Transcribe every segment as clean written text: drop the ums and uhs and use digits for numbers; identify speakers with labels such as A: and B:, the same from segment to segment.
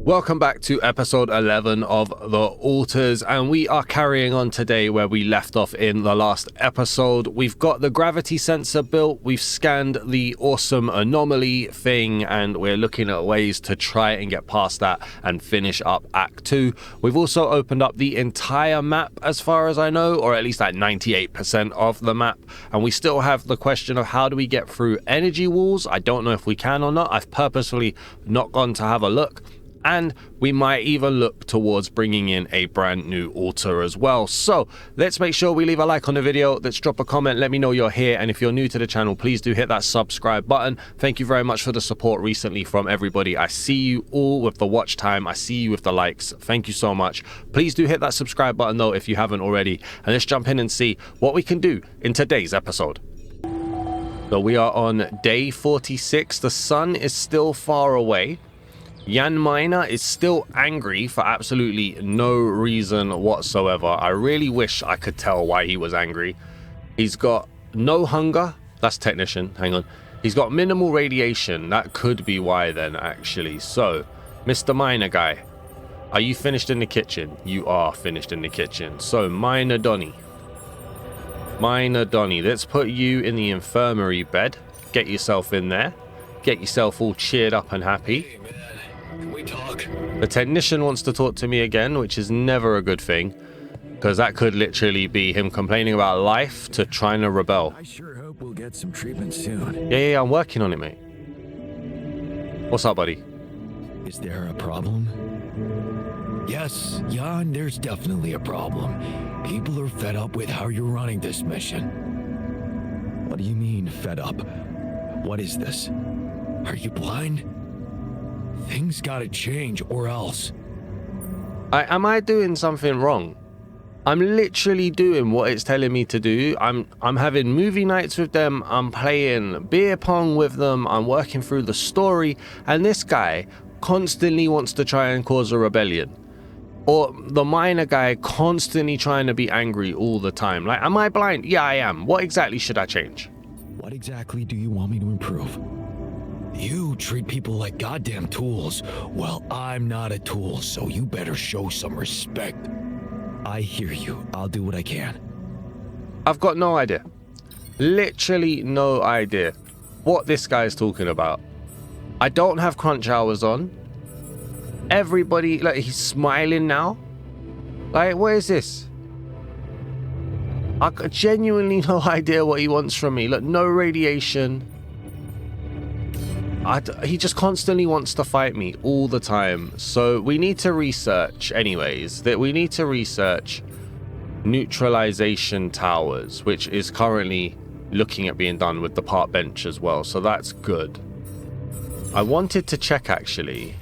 A: Welcome back to episode 11 of The Alters, and we are carrying on today where we left off in the last episode. We've got the gravity sensor built, we've scanned the awesome anomaly thing, and we're looking at ways to try and get past that and finish up Act 2. We've also opened up the entire map as far as I know, or at least like 98% of the map, and we still have the question of how do we get through energy walls. I don't know if we can or not. I've purposefully not gone to have a look. And we might even look towards bringing in a brand new altar as well. So let's make sure we leave a like on the video. Let's drop a comment. Let me know you're here. And if you're new to the channel, please do hit that subscribe button. Thank you very much for the support recently from everybody. I see you all with the watch time. I see you with the likes. Thank you so much. Please do hit that subscribe button though if you haven't already. And let's jump in and see what we can do in today's episode. So we are on day 46. The sun is still far away. Jan Miner is still angry for absolutely no reason whatsoever. I really wish I could tell why he was angry. He's got no hunger. That's technician. Hang on. He's got minimal radiation. That could be why then, actually. So, Mr. Miner guy, are you finished in the kitchen? You are finished in the kitchen. So, Miner Donny. Miner Donny. Let's put you in the infirmary bed. Get yourself in there. Get yourself all cheered up and happy.
B: Can we talk?
A: The technician wants to talk to me again, which is never a good thing, because that could literally be him complaining about life to trying to rebel.
B: I sure hope we'll get some treatment soon.
A: Yeah, I'm working on it, mate. What's up, buddy?
B: Is there a problem? Yes, Jan, there's definitely a problem. People are fed up with how you're running this mission. What do you mean, fed up? What is this? Are you blind? Things gotta change or else.
A: Am I doing something wrong? I'm literally doing what it's telling me to do. I'm having movie nights with them. I'm playing beer pong with them. I'm working through the story. And this guy constantly wants to try and cause a rebellion. Or the miner guy constantly trying to be angry all the time. Like, am I blind? Yeah, I am. What exactly should I change?
B: What exactly do you want me to improve? You treat people like goddamn tools. Well, I'm not a tool, so you better show some respect. I hear you. I'll do what I can.
A: I've got no idea. Literally no idea what this guy's talking about. I don't have crunch hours on. Everybody, like, he's smiling now. Like, what is this? I got genuinely no idea what he wants from me. Look, no radiation. He just constantly wants to fight me all the time. So we need to research anyways, that we need to research neutralization towers, which is currently looking at being done with the park bench as well. So that's good. I wanted to check actually.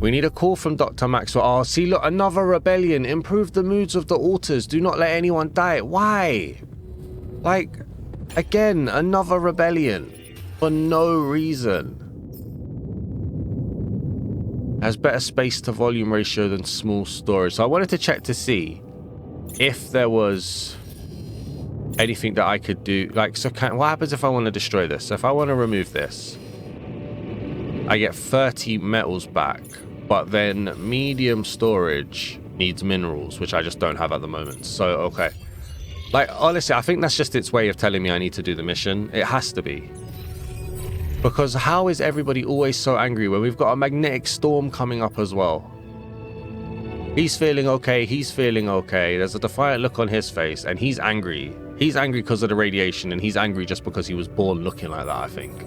A: We need a call from Dr. Maxwell. Oh, see, look, another rebellion. Improve the moods of the altars. Do not let anyone die. Why? Like, again, another rebellion. For no reason. Has better space to volume ratio than small storage. So I wanted to check to see if there was anything that I could do. Like, so what happens if I want to destroy this? So if I want to remove this, I get 30 metals back, but then medium storage needs minerals, which I just don't have at the moment. So, okay. Like, honestly, I think that's just its way of telling me I need to do the mission. It has to be. Because how is everybody always so angry when we've got a magnetic storm coming up as well? He's feeling okay, he's feeling okay. There's a defiant look on his face, and he's angry. He's angry because of the radiation, and he's angry just because he was born looking like that, I think.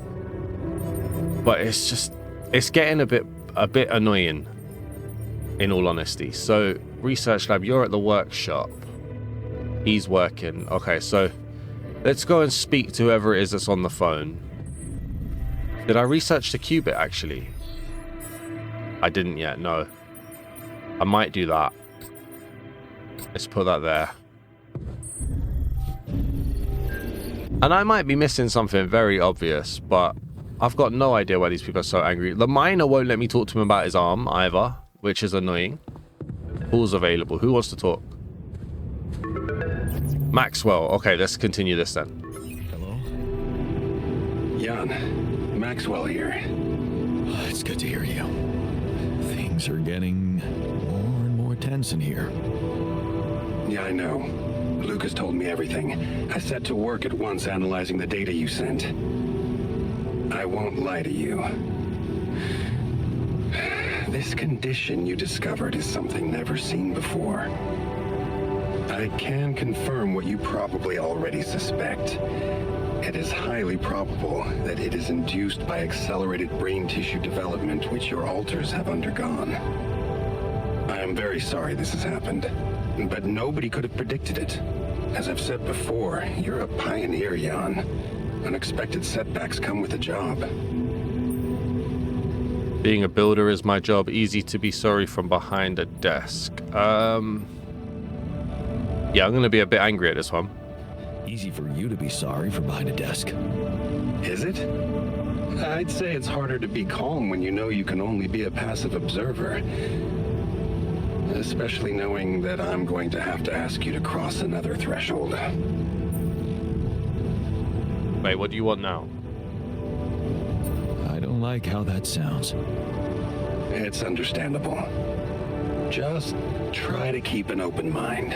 A: But it's just, it's getting a bit annoying, in all honesty. So, research lab, you're at the workshop. He's working. Okay, so let's go and speak to whoever it is that's on the phone. Did I research the qubit, actually? I didn't yet, no. I might do that. Let's put that there. And I might be missing something very obvious, but I've got no idea why these people are so angry. The miner won't let me talk to him about his arm, either, which is annoying. Call's available. Who wants to talk? Maxwell. Okay, let's continue this then.
B: Hello?
C: Jan, Maxwell here.
B: It's good to hear you. Things are getting more and more tense in here.
C: Yeah, I know. Lucas told me everything. I set to work at once analyzing the data you sent. I won't lie to you. This condition you discovered is something never seen before. I can confirm what you probably already suspect. It is highly probable that it is induced by accelerated brain tissue development which your alters have undergone. I am very sorry this has happened, but nobody could have predicted it. As I've said before, you're a pioneer, Jan. Unexpected setbacks come with a job.
A: Being a builder is my job. Easy to be sorry from behind a desk. Yeah, I'm going to be a bit angry at this one.
B: Easy for you to be sorry from behind a desk.
C: Is it? I'd say it's harder to be calm when you know you can only be a passive observer. Especially knowing that I'm going to have to ask you to cross another threshold.
A: Wait, what do you want now?
B: I don't like how that sounds.
C: It's understandable. Just try to keep an open mind.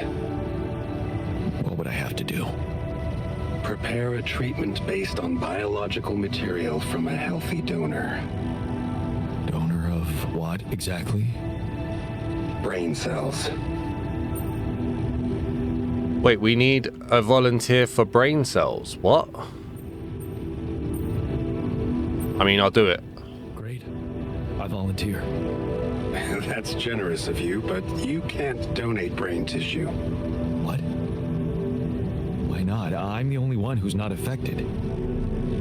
B: What would I have to do?
C: Prepare a treatment based on biological material from a healthy donor.
B: Donor of what exactly?
C: Brain cells.
A: Wait, we need a volunteer for brain cells. What? I mean, I'll do it.
B: Great. I volunteer.
C: That's generous of you, but you can't donate brain tissue.
B: What? Why not? I'm the only one who's not affected.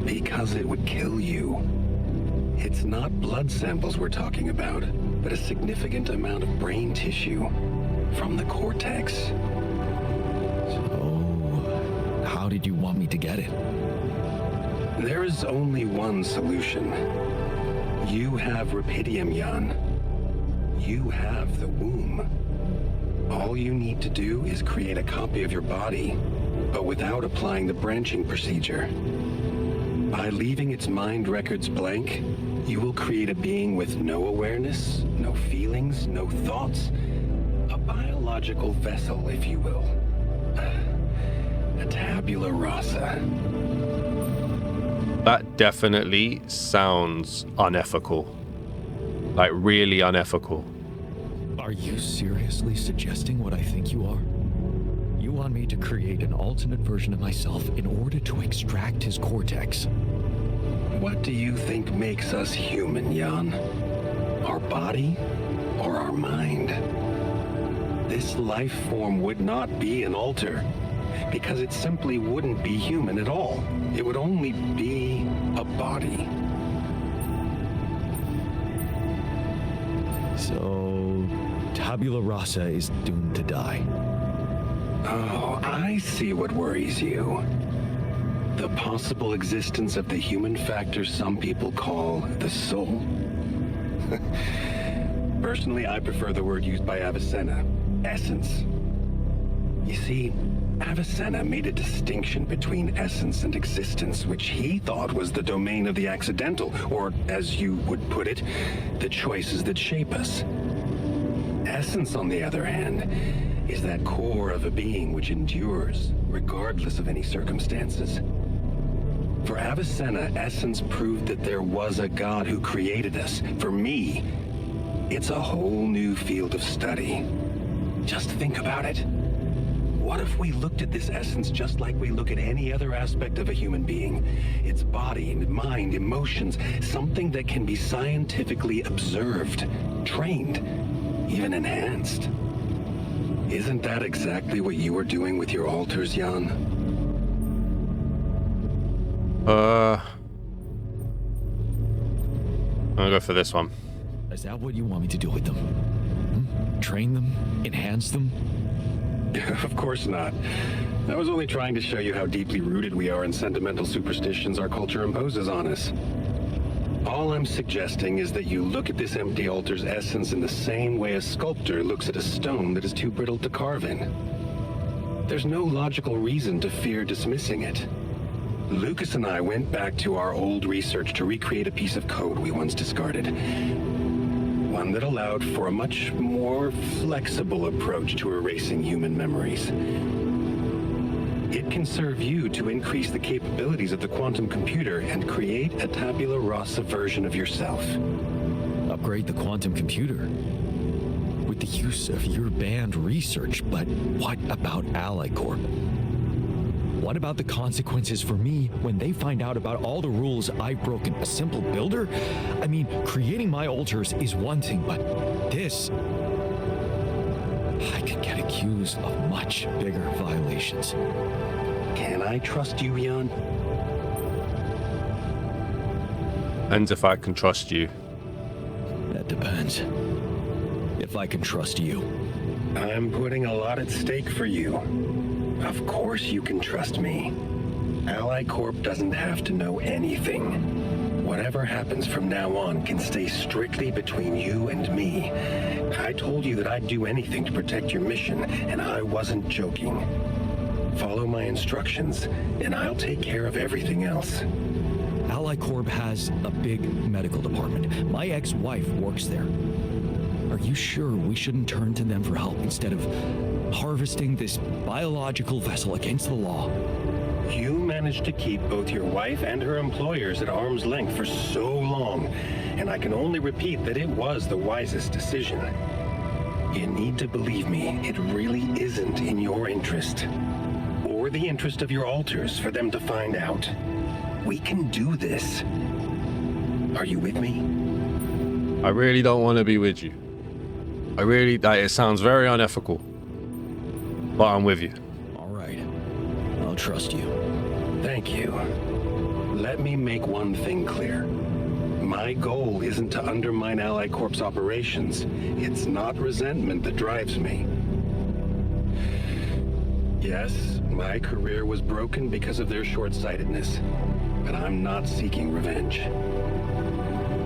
C: Because it would kill you. It's not blood samples we're talking about, but a significant amount of brain tissue from the cortex.
B: So, how did you want me to get it?
C: There is only one solution. You have rapidium, Jan. You have the womb. All you need to do is create a copy of your body, but without applying the branching procedure. By leaving its mind records blank, you will create a being with no awareness, no feelings, no thoughts. A biological vessel, if you will. A tabula rasa.
A: That definitely sounds unethical. Like, really unethical.
B: Are you seriously suggesting what I think you are? You want me to create an alternate version of myself in order to extract his cortex?
C: What do you think makes us human, Jan? Our body or our mind? This life form would not be an alter, because it simply wouldn't be human at all. It would only be a body.
B: So, tabula rasa is doomed to die.
C: Oh, I see what worries you. The possible existence of the human factor some people call the soul. Personally, I prefer the word used by Avicenna, essence. You see, Avicenna made a distinction between essence and existence, which he thought was the domain of the accidental, or, as you would put it, the choices that shape us. Essence, on the other hand, is that core of a being which endures, regardless of any circumstances. For Avicenna, essence proved that there was a God who created us. For me, it's a whole new field of study. Just think about it. What if we looked at this essence just like we look at any other aspect of a human being? Its body, mind, emotions, something that can be scientifically observed, trained, even enhanced. Isn't that exactly what you were doing with your alters, Jan?
A: I'm gonna go for this one.
B: Is that what you want me to do with them? Train them? Enhance them?
C: Of course not. I was only trying to show you how deeply rooted we are in sentimental superstitions our culture imposes on us. All I'm suggesting is that you look at this empty altar's essence in the same way a sculptor looks at a stone that is too brittle to carve in. There's no logical reason to fear dismissing it. Lucas and I went back to our old research to recreate a piece of code we once discarded. One that allowed for a much more flexible approach to erasing human memories. It can serve you to increase the capabilities of the quantum computer and create a tabula rasa version of yourself.
B: Upgrade the quantum computer with the use of your banned research, but what about Ally Corp? What about the consequences for me when they find out about all the rules I've broken? A simple builder? I mean, creating my alters is one thing, but this... I could get accused of much bigger violations.
C: Can I trust you, Jan?
A: And if I can trust you.
B: That depends. If I can trust you.
C: I'm putting a lot at stake for you. Of course you can trust me. Ally Corp doesn't have to know anything. Whatever happens from now on can stay strictly between you and me. I told you that I'd do anything to protect your mission, and I wasn't joking. Follow my instructions, and I'll take care of everything else.
B: Ally Corp has a big medical department. My ex-wife works there. Are you sure we shouldn't turn to them for help instead of harvesting this biological vessel against the law?
C: You managed to keep both your wife and her employers at arm's length for so long, and I can only repeat that it was the wisest decision. You need to believe me, it really isn't in your interest, or the interest of your alters, for them to find out. We can do this. Are you with me?
A: I really don't want to be with you. It sounds very unethical. But I'm with you.
B: All right. I'll trust you.
C: Thank you. Let me make one thing clear. My goal isn't to undermine Ally Corp's operations. It's not resentment that drives me. Yes, my career was broken because of their short-sightedness, but I'm not seeking revenge.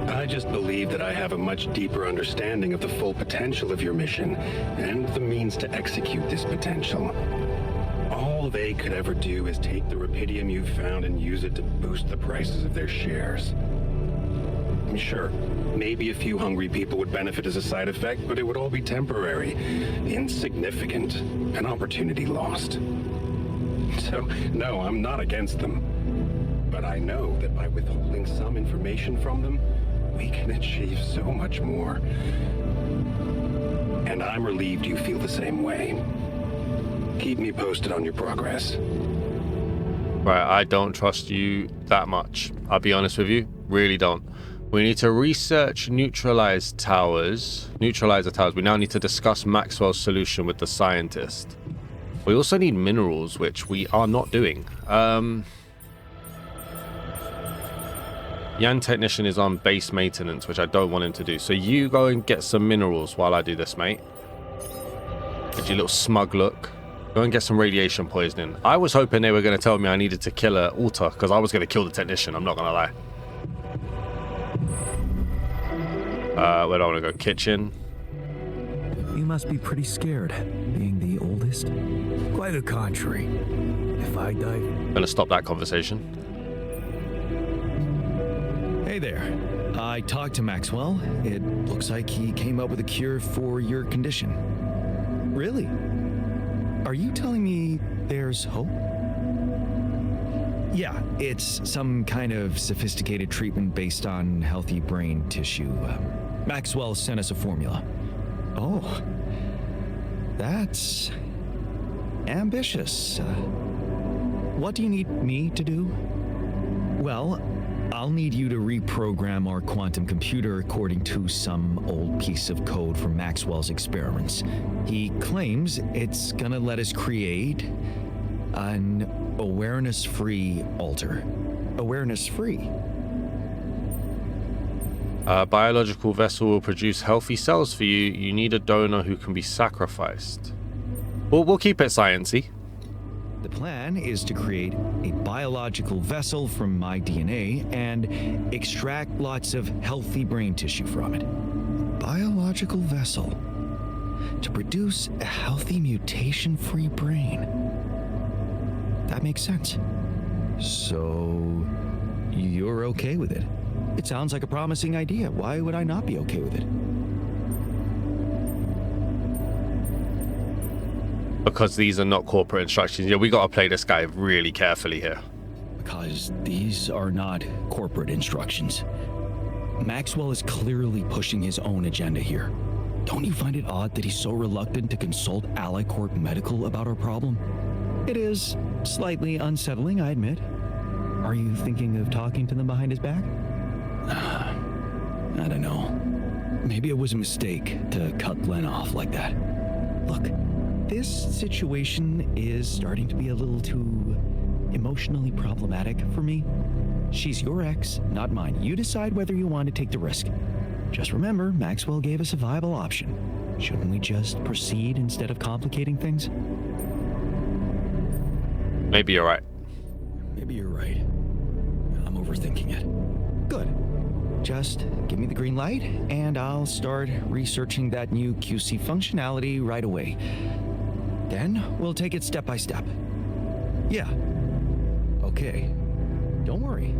C: I just believe that I have a much deeper understanding of the full potential of your mission and the means to execute this potential. All they could ever do is take the rupidium you've found and use it to boost the prices of their shares. Sure, maybe a few hungry people would benefit as a side effect, but it would all be temporary, insignificant, an opportunity lost. So, no, I'm not against them. But I know that by withholding some information from them, we can achieve so much more. And I'm relieved you feel the same way. Keep me posted on your progress.
A: Right, I don't trust you that much. I'll be honest with you, really don't. We need to research neutralizer towers. We now need to discuss Maxwell's solution with the scientist. We also need minerals, which we are not doing. Yan Technician is on base maintenance, which I don't want him to do. So you go and get some minerals while I do this, mate. Get your little smug look. Go and get some radiation poisoning. I was hoping they were going to tell me I needed to kill an alter, because I was going to kill the technician, I'm not going to lie. Where do I want to go? Kitchen.
D: You must be pretty scared, being the oldest. Quite the contrary. If I die...
A: I'm going to stop that conversation.
B: Hey there. I talked to Maxwell. It looks like he came up with a cure for your condition. Really? Are you telling me there's hope? Yeah, it's some kind of sophisticated treatment based on healthy brain tissue. Maxwell sent us a formula. Oh, that's ambitious. What do you need me to do? Well, I'll need you to reprogram our quantum computer according to some old piece of code from Maxwell's experiments. He claims it's gonna let us create an awareness-free alter. Awareness-free?
A: A biological vessel will produce healthy cells for you. You need a donor who can be sacrificed. Well, we'll keep it sciencey.
B: The plan is to create a biological vessel from my DNA and extract lots of healthy brain tissue from it. Biological vessel to produce a healthy mutation-free brain. That makes sense. So, you're okay with it? It sounds like a promising idea. Why would I not be okay with it?
A: because these are not corporate instructions. Yeah, we got to play this guy really carefully here.
B: Because these are not corporate instructions. Maxwell is clearly pushing his own agenda here. Don't you find it odd that he's so reluctant to consult Ally Corp Medical about our problem? It is slightly unsettling, I admit. Are you thinking of talking to them behind his back? I don't know. Maybe it was a mistake to cut Len off like that. Look, this situation is starting to be a little too emotionally problematic for me. She's your ex, not mine. You decide whether you want to take the risk. Just remember, Maxwell gave us a viable option. Shouldn't we just proceed instead of complicating things?
A: Maybe you're right.
B: Maybe you're right. I'm overthinking it. Good. Just give me the green light, and I'll start researching that new QC functionality right away. Then we'll take it step by step. Yeah. Okay. Don't worry.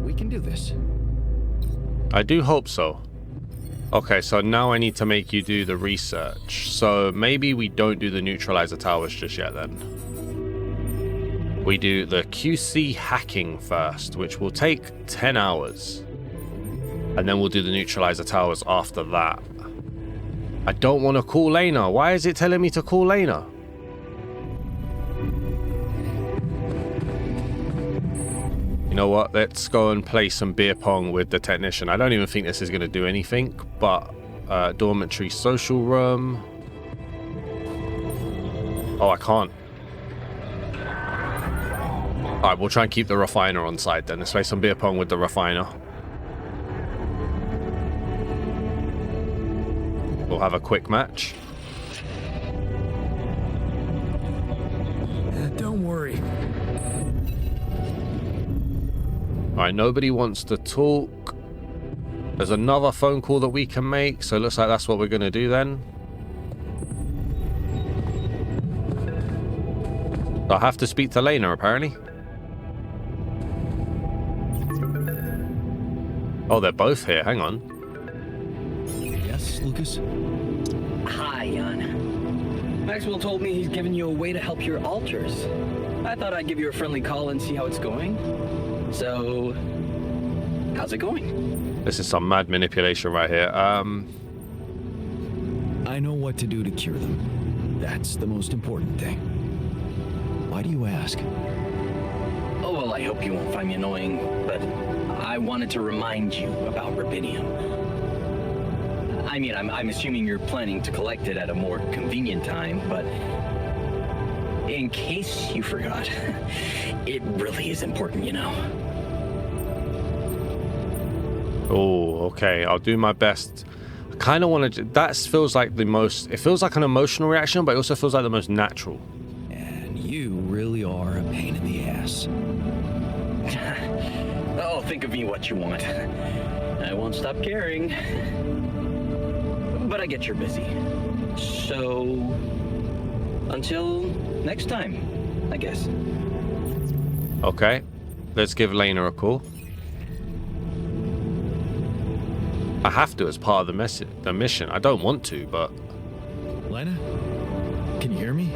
B: We can do this.
A: I do hope so. Okay, so now I need to make you do the research. So maybe we don't do the neutralizer towers just yet then. We do the QC hacking first, which will take 10 hours. And then we'll do the neutralizer towers after that. I don't want to call Lena. Why is it telling me to call Lena? You know what? Let's go and play some beer pong with the technician. I don't even think this is going to do anything, but dormitory social room. Oh, I can't. Alright, we'll try and keep the refiner on side then. Let's play some beer pong with the refiner. We'll have a quick match.
D: Don't worry.
A: Alright, nobody wants to talk. There's another phone call that we can make, so it looks like that's what we're going to do then. I have to speak to Lena, apparently. Oh, they're both here. Hang on.
B: Yes, Lucas?
E: Hi, Jan. Maxwell told me he's giving you a way to help your alters. I thought I'd give you a friendly call and see how it's going. So, how's it going?
A: This is some mad manipulation right here.
B: I know what to do to cure them. That's the most important thing. Why do you ask?
E: Oh, well, I hope you won't find me annoying, but I wanted to remind you about rubidium. I mean, I'm assuming you're planning to collect it at a more convenient time, but in case you forgot, it really is important, you know.
A: Oh, okay. I'll do my best. I kind of want to... That feels like the most... It feels like an emotional reaction, but it also feels like the most natural.
B: And you really are a pain in the ass.
E: Oh, think of me what you want. I won't stop caring. But I get you're busy. So, until next time, I guess.
A: Okay. Let's give Lena a call. I have to as part of the mission. I don't want to, but...
B: Lena? Can you hear me?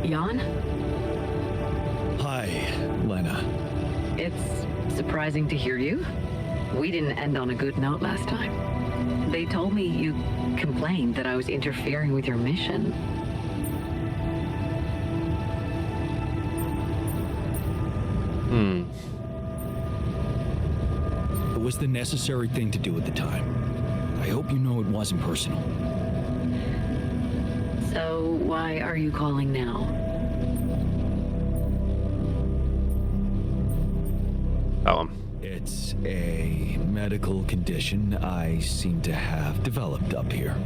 F: Jan?
B: Hi, Lena.
F: It's surprising to hear you. We didn't end on a good note last time. They told me you complained that I was interfering with your mission.
B: It was the necessary thing to do at the time. I hope you know it wasn't personal.
F: So why are you calling now?
A: That one.
B: It's a medical condition I seem to have developed up here.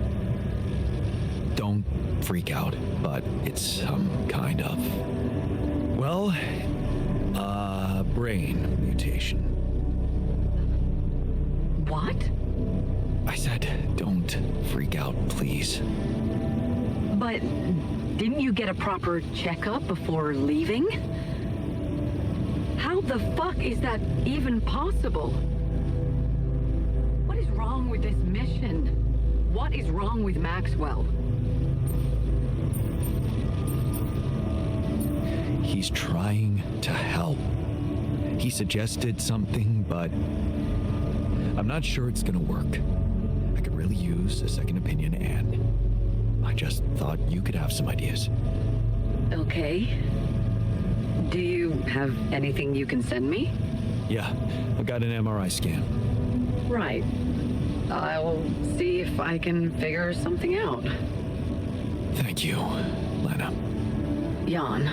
B: Don't freak out, but it's some kind of... well, brain mutation.
F: What?
B: I said, don't freak out, please.
F: But didn't you get a proper checkup before leaving? How the fuck is that even possible? What is wrong with this mission? What is wrong with Maxwell?
B: he's trying to help. He suggested something, but I'm not sure it's gonna work. I could really use a second opinion, and I just thought you could have some ideas.
F: Okay. Do you have anything you can send me?
B: Yeah, I got an MRI scan.
F: Right. I'll see if I can figure something out.
B: Thank you, Lena.
F: Jan,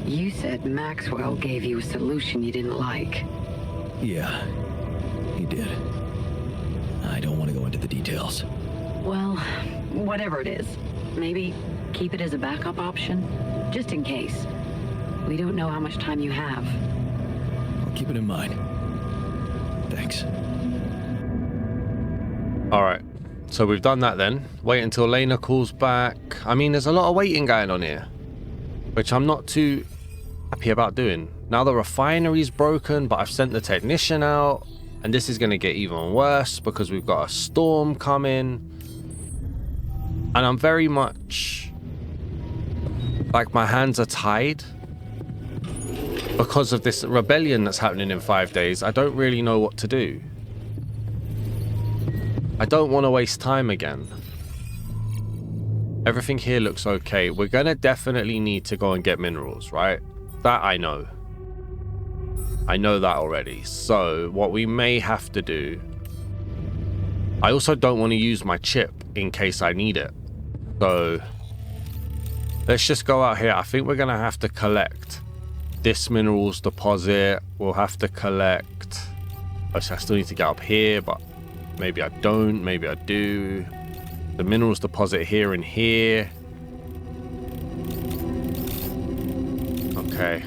F: you said Maxwell gave you a solution you didn't like.
B: Yeah, he did. I don't want to go into the details.
F: Well, whatever it is, maybe keep it as a backup option, just in case. We don't know how much time you have.
B: I'll keep it in mind. Thanks.
A: Alright, so we've done that then. Wait until Lena calls back. I mean, there's a lot of waiting going on here, which I'm not too happy about doing. Now the refinery's broken, but I've sent the technician out, and this is going to get even worse because we've got a storm coming. And I'm very much like my hands are tied because of this rebellion that's happening in 5 days. I don't really know what to do. I don't want to waste time again. Everything here looks okay. We're going to definitely need to go and get minerals, right? That I know. I know that already. So what we may have to do... I also don't want to use my chip in case I need it. So let's just go out here. I think we're going to have to collect this minerals deposit. We'll have to collect... I still need to get up here, but maybe I don't. Maybe I do. The minerals deposit here and here. Okay.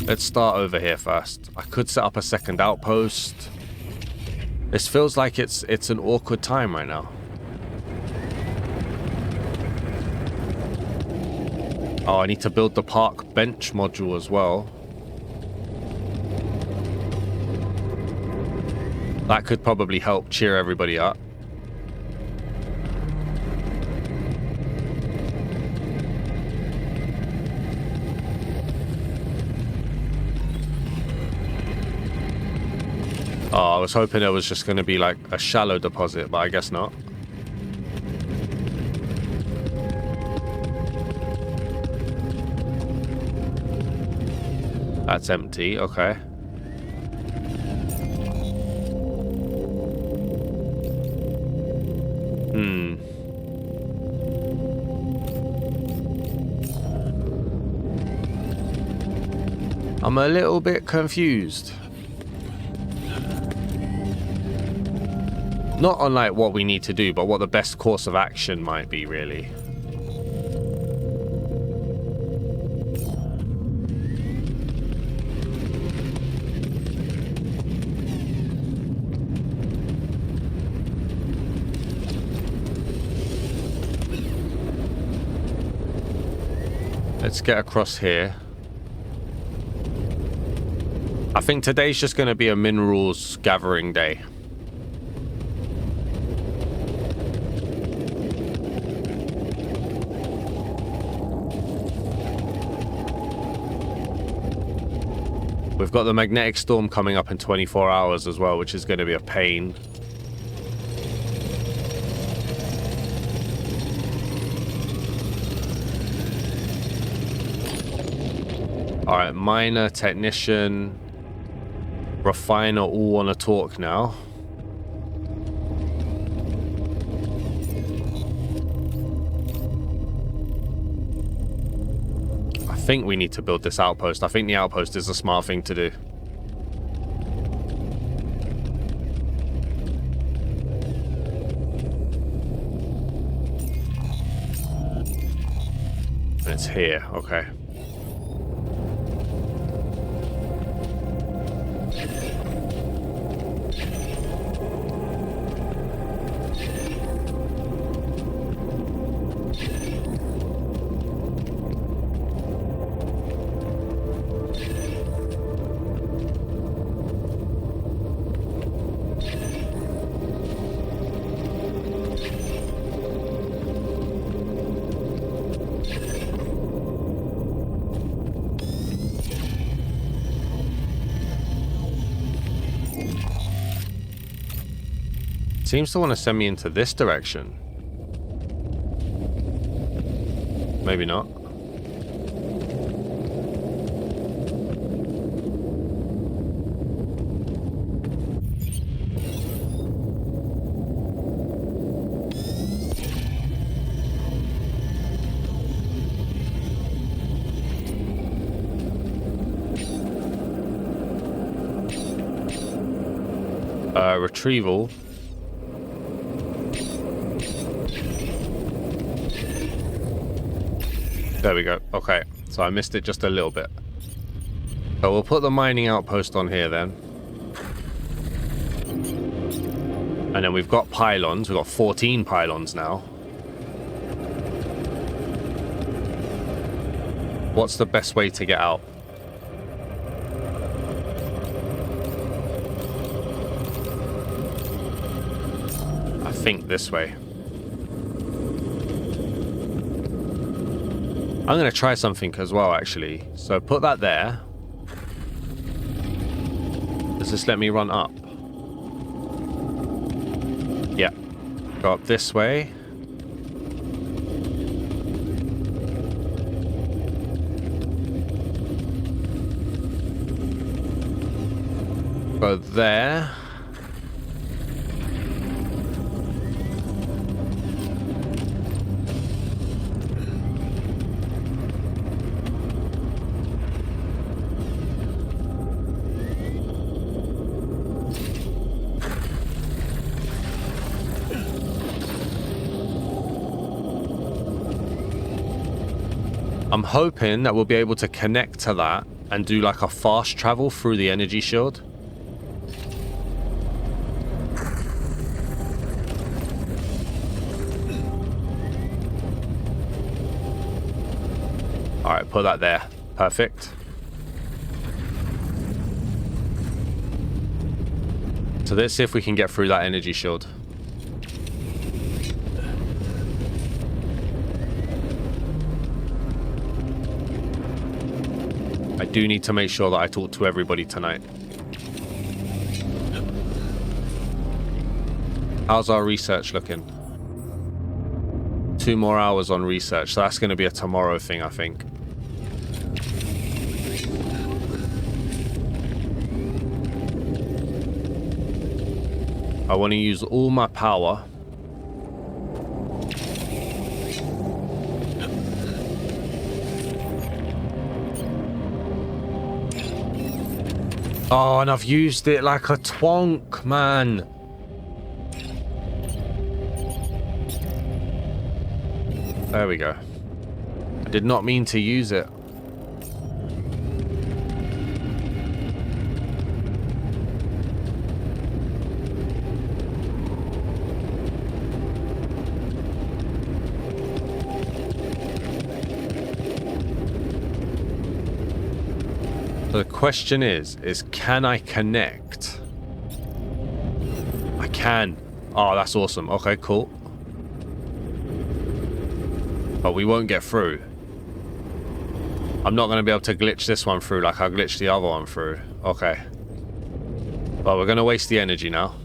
A: Let's start over here first. I could set up a second outpost. This feels like it's an awkward time right now. Oh, I need to build the park bench module as well. That could probably help cheer everybody up. Oh, I was hoping it was just going to be like a shallow deposit, but I guess not. That's empty, okay. I'm a little bit confused. Not on like what we need to do, but what the best course of action might be, really. Let's get across here. I think today's just going to be a minerals gathering day. We've got the magnetic storm coming up in 24 hours as well, which is going to be a pain. Alright, miner, technician, refiner all want to talk now. I think we need to build this outpost. I think the outpost is a smart thing to do. It's here, okay. seems to want to send me into this direction. Maybe not. Retrieval. There we go. Okay, so I missed it just a little bit. So we'll put the mining outpost on here then. And then we've got pylons. We've got 14 pylons now. What's the best way to get out? I think this way. I'm going to try something as well, actually. So put that there. Does this let me run up? Yeah. Go up this way. Go there. I'm hoping that we'll be able to connect to that and do like a fast travel through the energy shield. Alright, put that there. Perfect. So let's see if we can get through that energy shield. I do need to make sure that I talk to everybody tonight. How's our research looking? 2 more hours on research, so that's going to be a tomorrow thing, I think. I want to use all my power. Oh, and I've used it like a twonk, man. There we go. I did not mean to use it. The question is can I connect? I can. Oh, that's awesome. Okay, cool. But we won't get through. I'm not going to be able to glitch this one through like I glitched the other one through. Okay. Well, we're going to waste the energy now.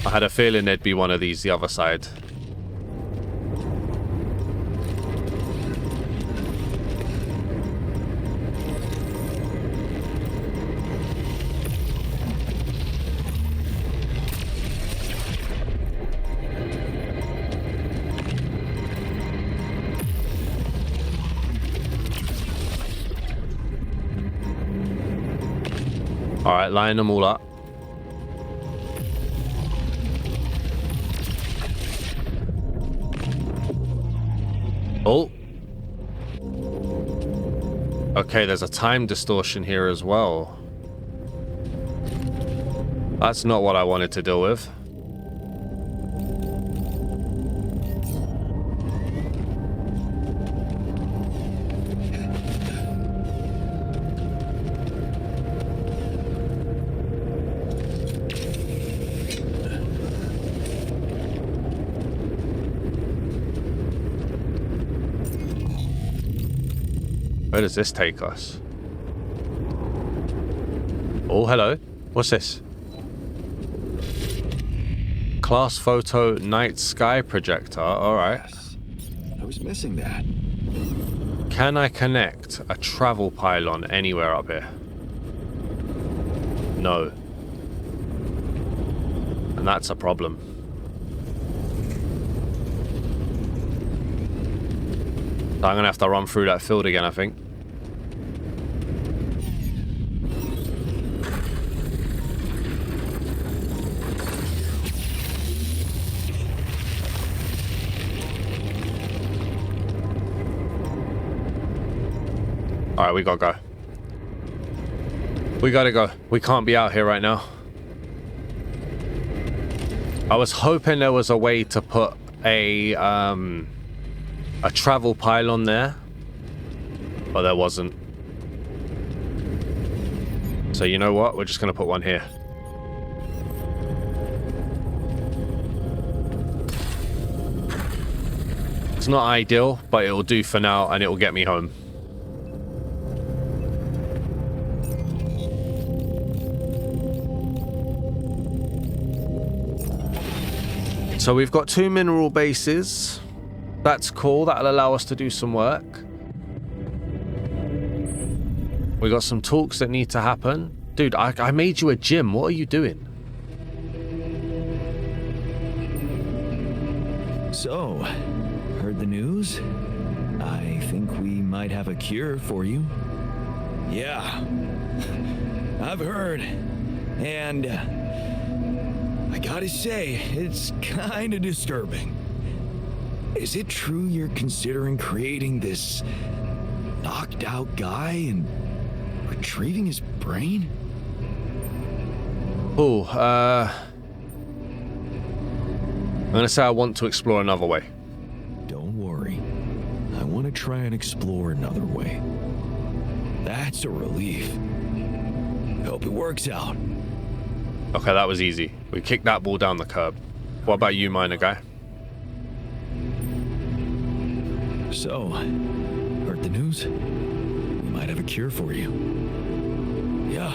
A: I had a feeling there'd be one of these the other side. All right, line them all up. Oh. Okay, there's a time distortion here as well. That's not what I wanted to deal with. Where does this take us? Oh, hello. What's this? Class photo night sky projector. Alright.
B: Yes. I was missing that.
A: Can I connect a travel pylon anywhere up here? No. And that's a problem. So I'm gonna have to run through that field again, I think. Alright, we gotta go. We gotta go. We can't be out here right now. I was hoping there was a way to put a travel pylon there, but there wasn't. So you know what? We're just gonna put one here. It's not ideal, but it'll do for now, and it will get me home. So we've got 2 mineral bases. That's cool. That'll allow us to do some work. We got some talks that need to happen. Dude, I made you a gym. What are you doing?
B: So, heard the news? I think we might have a cure for you. Yeah, I've heard. And I gotta say, it's kind of disturbing. Is it true you're considering creating this knocked out guy and retrieving his brain?
A: Oh, I'm gonna say I want to explore another way.
B: Don't worry. I want to try and explore another way. That's a relief. Hope it works out.
A: Okay, that was easy. We kicked that ball down the curb. What about you, miner guy?
B: So, heard the news? We might have a cure for you. Yeah,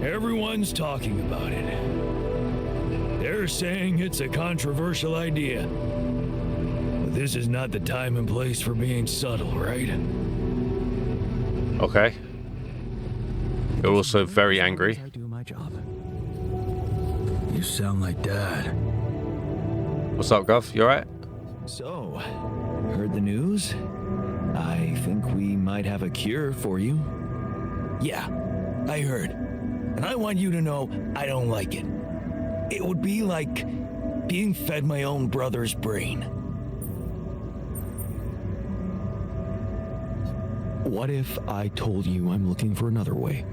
B: everyone's talking about it. They're saying it's a controversial idea. But this is not the time and place for being subtle, right?
A: Okay. You're also very angry.
D: I do my job. You sound like Dad.
A: What's up, Gov? You alright?
B: So, heard the news? I think we might have a cure for you. Yeah, I heard. And I want you to know I don't like it. It would be like being fed my own brother's brain. What if I told you I'm looking for another way?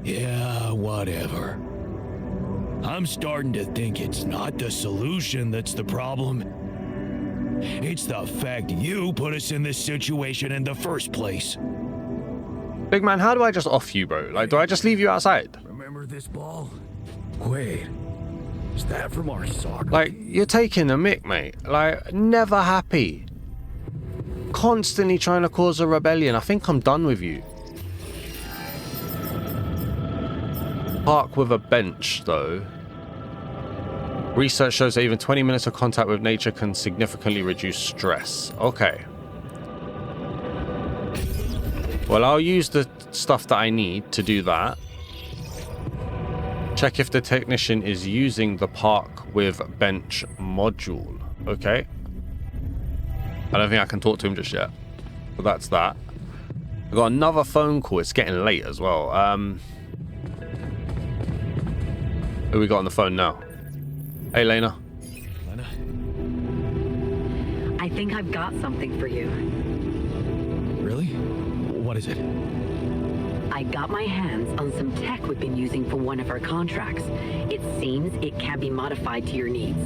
B: Yeah, whatever. I'm starting to think it's not the solution that's the problem. It's the fact you put us in this situation in the first place.
A: Big man, how do I just off you, bro? Like, do I just leave you outside?
D: Remember this ball? Wait, is that from our soccer?
A: Like, you're taking a mick, mate. Like, never happy. Constantly trying to cause a rebellion. I think I'm done with you. Park with a bench, though. Research shows that even 20 minutes of contact with nature can significantly reduce stress. Okay. Well, I'll use the stuff that I need to do that. Check if the technician is using the park with bench module. Okay. I don't think I can talk to him just yet. So that's that. I've got another phone call. It's getting late as well. Who we got on the phone now? Hey, Lena.
B: Lena?
F: I think I've got something for you.
B: Really? What is it?
F: I got my hands on some tech we've been using for one of our contracts. It seems it can be modified to your needs.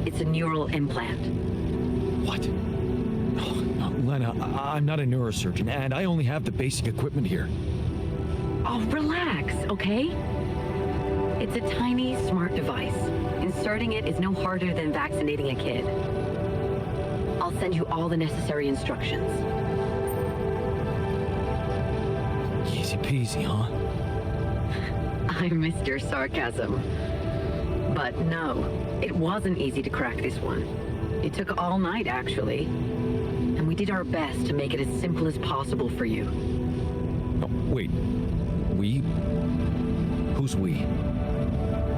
F: It's a neural implant.
B: What? Oh, Lena, I'm not a neurosurgeon, and I only have the basic equipment here.
F: Oh, relax, okay? It's a tiny, smart device. Inserting it is no harder than vaccinating a kid. I'll send you all the necessary instructions.
B: Easy peasy, huh?
F: I missed your sarcasm. But no, it wasn't easy to crack this one. It took all night, actually. And we did our best to make it as simple as possible for you.
B: Oh, wait. We? Who's we?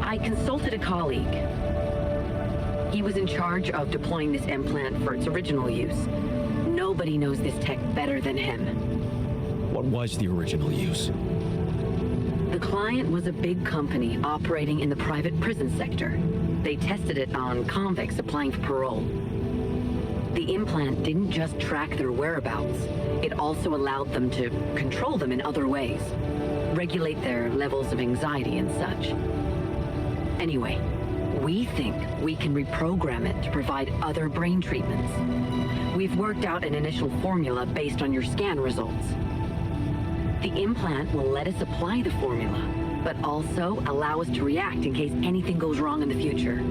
F: I consulted a colleague. He was in charge of deploying this implant for its original use. Nobody knows this tech better than him.
B: What was the original use?
F: The client was a big company operating in the private prison sector. They tested it on convicts applying for parole. The implant didn't just track their whereabouts. It also allowed them to control them in other ways. Regulate their levels of anxiety and such. Anyway, we think we can reprogram it to provide other brain treatments. We've worked out an initial formula based on your scan results. The implant will let us apply the formula, but also allow us to react in case anything goes wrong in the future.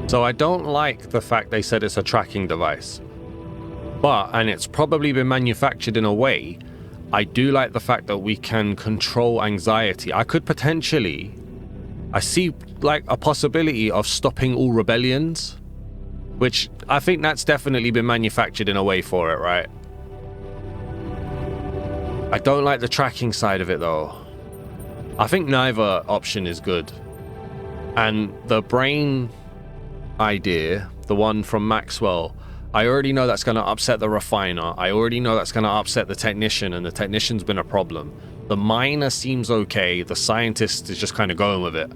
A: So I don't like the fact they said it's a tracking device. And it's probably been manufactured in a way, I do like the fact that we can control anxiety. I see like a possibility of stopping all rebellions, which I think that's definitely been manufactured in a way for it, right? I don't like the tracking side of it though. I think neither option is good. And the brain idea, the one from Maxwell, I already know that's going to upset the refiner. I already know that's going to upset the technician, and the technician's been a problem. The miner seems okay. The scientist is just kind of going with it.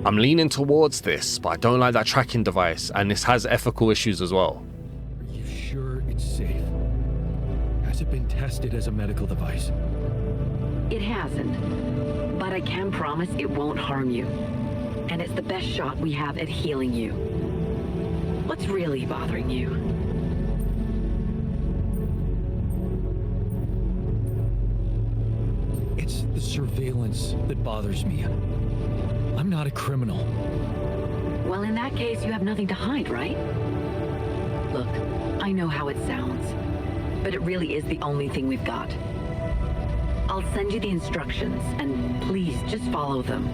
A: I'm leaning towards this, but I don't like that tracking device, and this has ethical issues as well.
B: Are you sure it's safe? Has it been tested as a medical device?
F: It hasn't, but I can promise it won't harm you. And it's the best shot we have at healing you. What's really bothering you?
B: It's the surveillance that bothers me. I'm not a criminal.
F: Well, in that case, you have nothing to hide, right? Look, I know how it sounds, but it really is the only thing we've got. I'll send you the instructions, and please just follow them.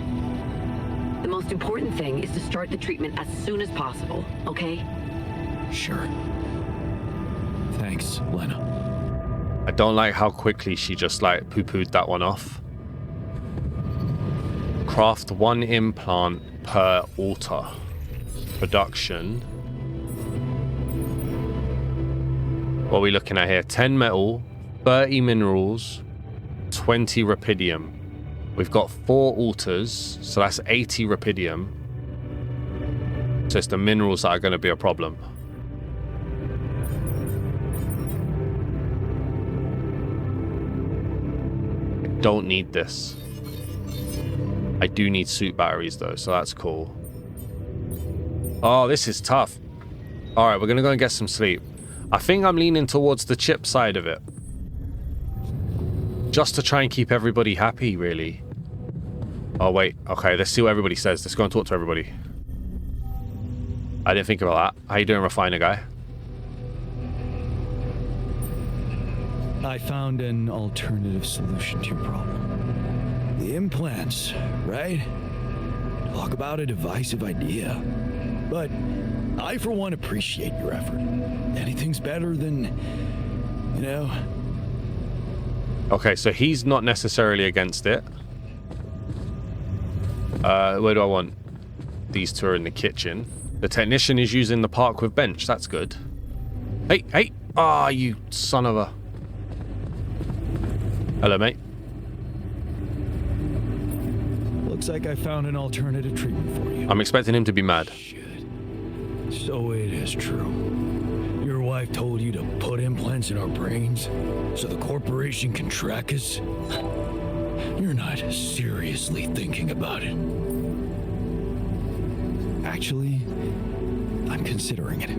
F: The most important thing is to start the treatment as soon as possible, okay?
B: Sure. Thanks, Lena.
A: I don't like how quickly she just like poo-pooed that one off. Craft 1 implant per alter. Production. What are we looking at here? 10 metal, 30 minerals, 20 rubidium. We've got 4 alters, so that's 80 rubidium. So it's the minerals that are going to be a problem. I don't need this. I do need suit batteries though, so that's cool. Oh, this is tough. Alright, we're going to go and get some sleep. I think I'm leaning towards the chip side of it. Just to try and keep everybody happy, really. Oh, wait. Okay, let's see what everybody says. Let's go and talk to everybody. I didn't think about that. How you doing, refiner guy?
B: I found an alternative solution to your problem. The implants, right? Talk about a divisive idea. But I, for one, appreciate your effort. Anything's better than, you know...
A: Okay, so he's not necessarily against it. Where do I want? These two are in the kitchen. The technician is using the park with bench. That's good. Hey, hey! Ah, you son of a... Hello, mate.
B: Looks like I found an alternative treatment for you.
A: I'm expecting him to be mad.
B: Shit. So it is true. Your wife told you to put implants in our brains so the corporation can track us? You're not seriously thinking about it. Actually, I'm considering it.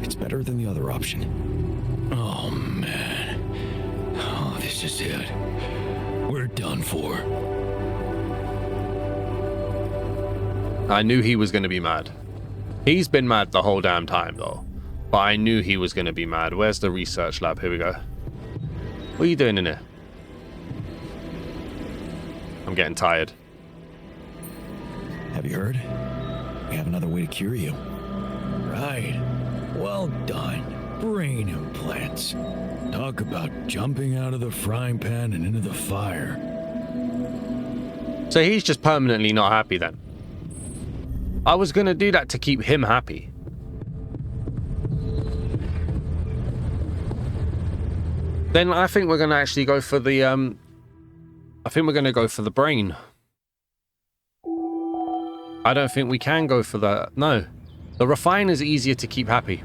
B: It's better than the other option. Oh, man. Oh, this is it. We're done for.
A: I knew he was going to be mad. He's been mad the whole damn time, though. But I knew he was going to be mad. Where's the research lab? Here we go. What are you doing in here? I'm getting tired.
B: Have you heard? We have another way to cure you. Right. Well done. Brain implants. Talk about jumping out of the frying pan and into the fire.
A: So he's just permanently not happy then. I was going to do that to keep him happy. Then I think we're going to actually go for the, I think we're going to go for the brain. I don't think we can go for the, no. The refine is easier to keep happy.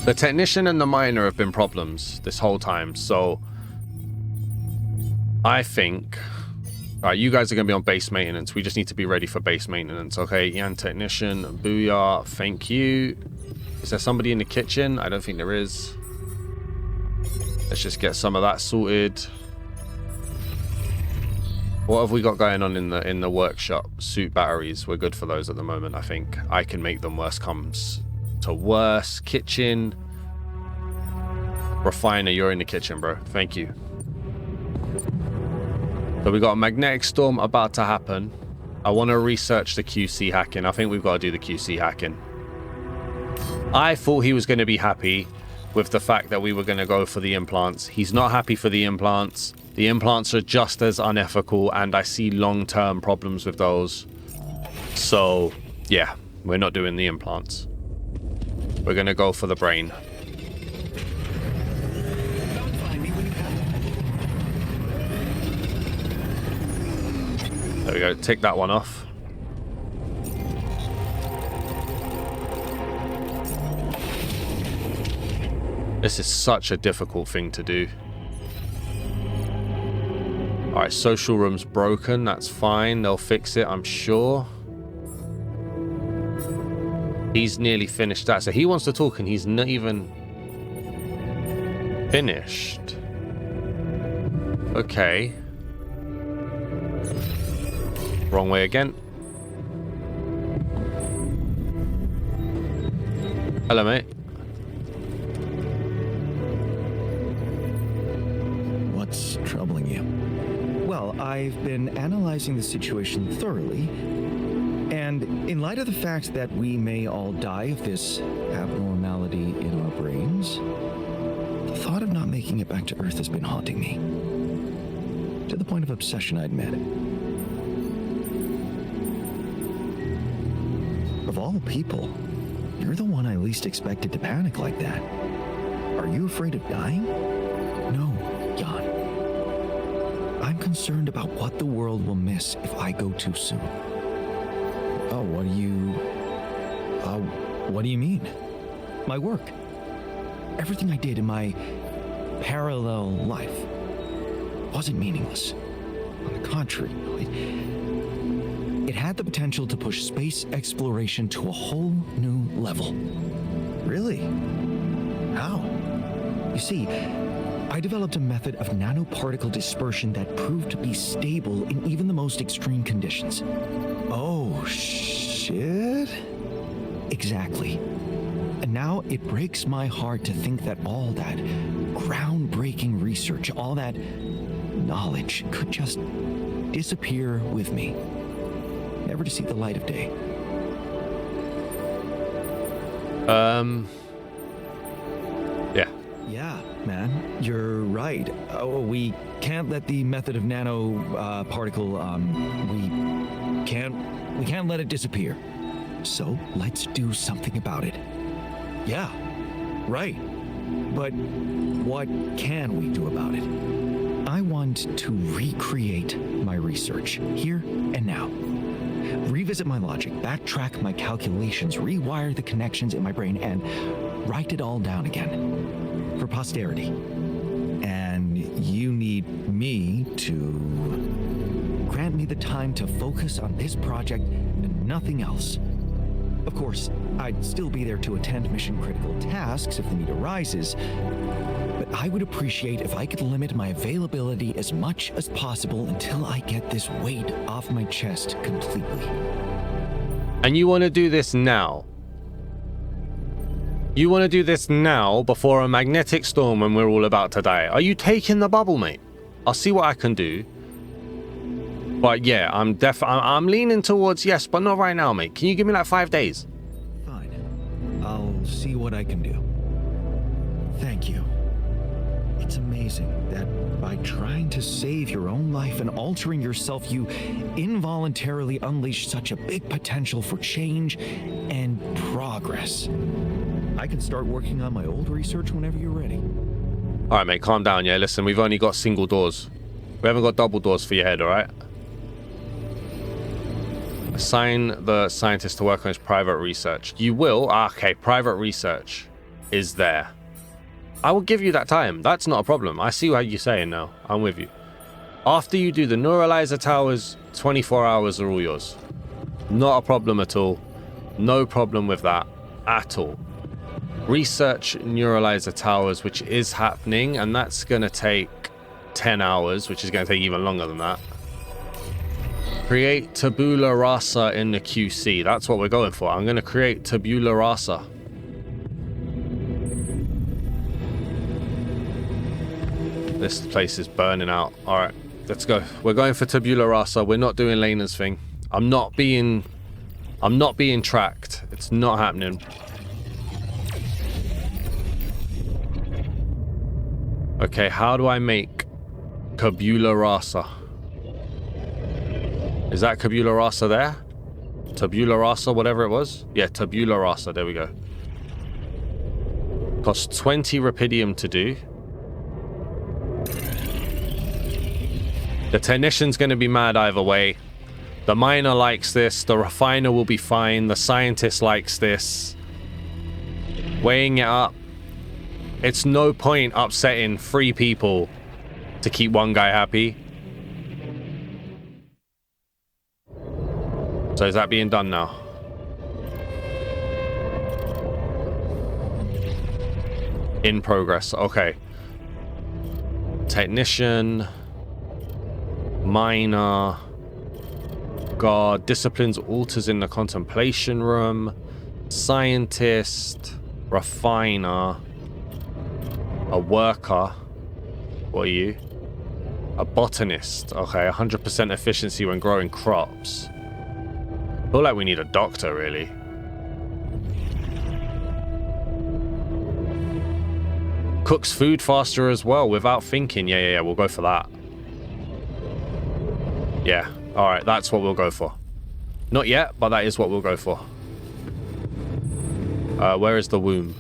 A: The technician and the miner have been problems this whole time, so I think, all right, you guys are going to be on base maintenance. We just need to be ready for base maintenance. Okay, Yan technician, booyah, thank you. Is there somebody in the kitchen? I don't think there is. Let's just get some of that sorted. What have we got going on in the workshop? Suit batteries. We're good for those at the moment, I think. I can make them worse comes to worse. Kitchen. Refiner, you're in the kitchen, bro. Thank you. So we got a magnetic storm about to happen. I want to research the QC hacking. I think we've got to do the QC hacking. I thought he was going to be happy with the fact that we were going to go for the implants. He's not happy for the implants. The implants are just as unethical, and I see long-term problems with those. So, yeah, we're not doing the implants. We're going to go for the brain. There we go. Tick that one off. This is such a difficult thing to do. Alright, social room's broken. That's fine. They'll fix it, I'm sure. He's nearly finished that. So he wants to talk and he's not even finished. Okay. Wrong way again. Hello, mate.
B: What's troubling you?
D: Well, I've been analyzing the situation thoroughly, and in light of the fact that we may all die of this abnormality in our brains, the thought of not making it back to Earth has been haunting me. To the point of obsession, I admit. Of all people, you're the one I least expected to panic like that. Are you afraid of dying? No, Jan. I'm concerned about what the world will miss if I go too soon. Oh, what do you mean? My work. Everything I did in my parallel life wasn't meaningless. On the contrary, it had the potential to push space exploration to a whole new level. Really? How? You see, I developed a method of nanoparticle dispersion that proved to be stable in even the most extreme conditions. Oh, shit? Exactly. And now it breaks my heart to think that all that groundbreaking research, all that knowledge could just disappear with me, never to see the light of day. Yeah, man, you're right. Oh, we can't let the method of nanoparticle, we can't let it disappear. So let's do something about it. Yeah, right. But what can we do about it? I want to recreate my research here and now. Revisit my logic, backtrack my calculations, rewire the connections in my brain, and write it all down again. For posterity. And you need me to grant me the time to focus on this project and nothing else. Of course, I'd still be there to attend mission-critical tasks if the need arises, but I would appreciate if I could limit my availability as much as possible until I get this weight off my chest completely.
A: And you want to do this now? You want to do this now before a magnetic storm when we're all about to die. Are you taking the bubble, mate? I'll see what I can do. But yeah, I'm leaning towards yes, but not right now, mate. Can you give me like 5 days?
D: Fine. I'll see what I can do. Thank you. It's amazing that by trying to save your own life and altering yourself, you involuntarily unleash such a big potential for change and progress. I can start working on my old research whenever you're ready.
A: All right, mate, calm down. Yeah, listen, we've only got single doors. We haven't got double doors for your head, all right? Assign the scientist to work on his private research. You will? Okay, private research is there. I will give you that time. That's not a problem. I see what you're saying now. I'm with you. After you do the neuralizer towers, 24 hours are all yours. Not a problem at all. No problem with that at all. Research neuralizer towers, which is happening, and that's going to take 10 hours, which is going to take even longer than that. Create tabula rasa in the QC. That's what we're going for. I'm going to create tabula rasa. This place is burning out. All right, let's go. We're going for tabula rasa. We're not doing Lena's thing. I'm not being tracked. It's not happening. Okay, how do I make tabula rasa? Is that tabula rasa there? Tabula rasa, whatever it was? Yeah, tabula rasa. There we go. Costs 20 rupidium to do. The technician's going to be mad either way. The miner likes this. The refiner will be fine. The scientist likes this. Weighing it up. It's no point upsetting 3 people to keep one guy happy. So is that being done now? In progress. Okay. Technician. Miner. Guard. Disciplines alters in the contemplation room. Scientist. Refiner. A worker. What are you? A botanist. Okay, 100% efficiency when growing crops. I feel like we need a doctor, really. Cooks food faster as well without thinking. Yeah, we'll go for that. Yeah, alright, that's what we'll go for. Not yet, but that is what we'll go for. Where is the womb?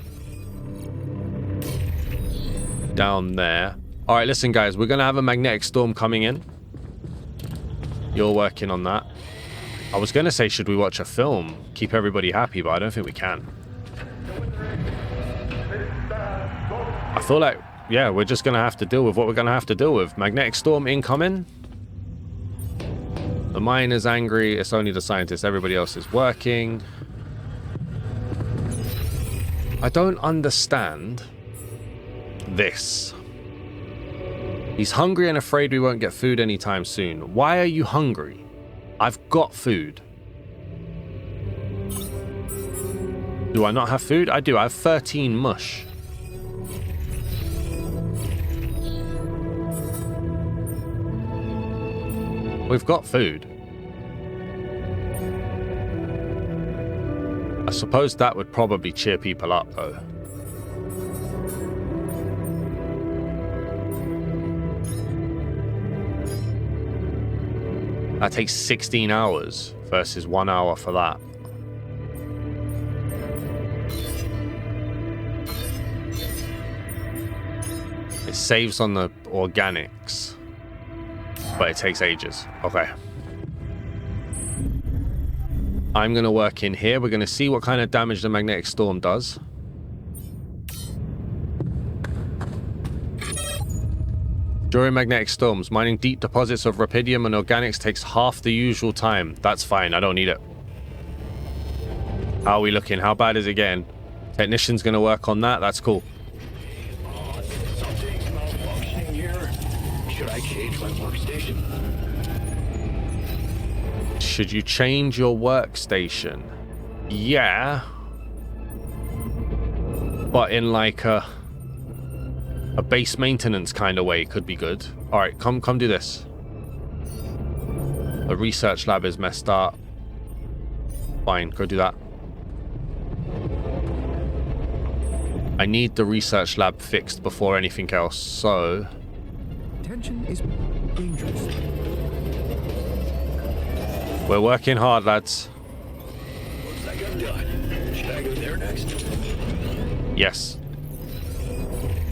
A: Down there. Alright, listen guys, we're gonna have a magnetic storm coming in. You're working on that. I was gonna say, should we watch a film? Keep everybody happy, but I don't think we can. I feel like, yeah, we're just gonna have to deal with what we're gonna have to deal with. Magnetic storm incoming. The miner's angry. It's only the scientist. Everybody else is working. I don't understand this. He's hungry and afraid we won't get food anytime soon. Why are you hungry? I've got food. Do I not have food? I do. I have 13 mush. We've got food. I suppose that would probably cheer people up, though. That takes 16 hours versus 1 hour for that. It saves on the organics, but it takes ages. Okay. I'm going to work in here. We're going to see what kind of damage the magnetic storm does. During magnetic storms, mining deep deposits of rupidium and organics takes half the usual time. That's fine. I don't need it. How are we looking? How bad is it getting? Technician's going to work on that. That's cool.
C: Something's malfunctioning here. Should I change my workstation?
A: Should you change your workstation? Yeah. but in like a base maintenance kind of way could be good. All right, come do this. The research lab is messed up. Fine, go do that. I need the research lab fixed before anything else, so...
B: Tension is dangerous.
A: We're working hard, lads.
B: Looks like I'm done. Should I go there next?
A: Yes.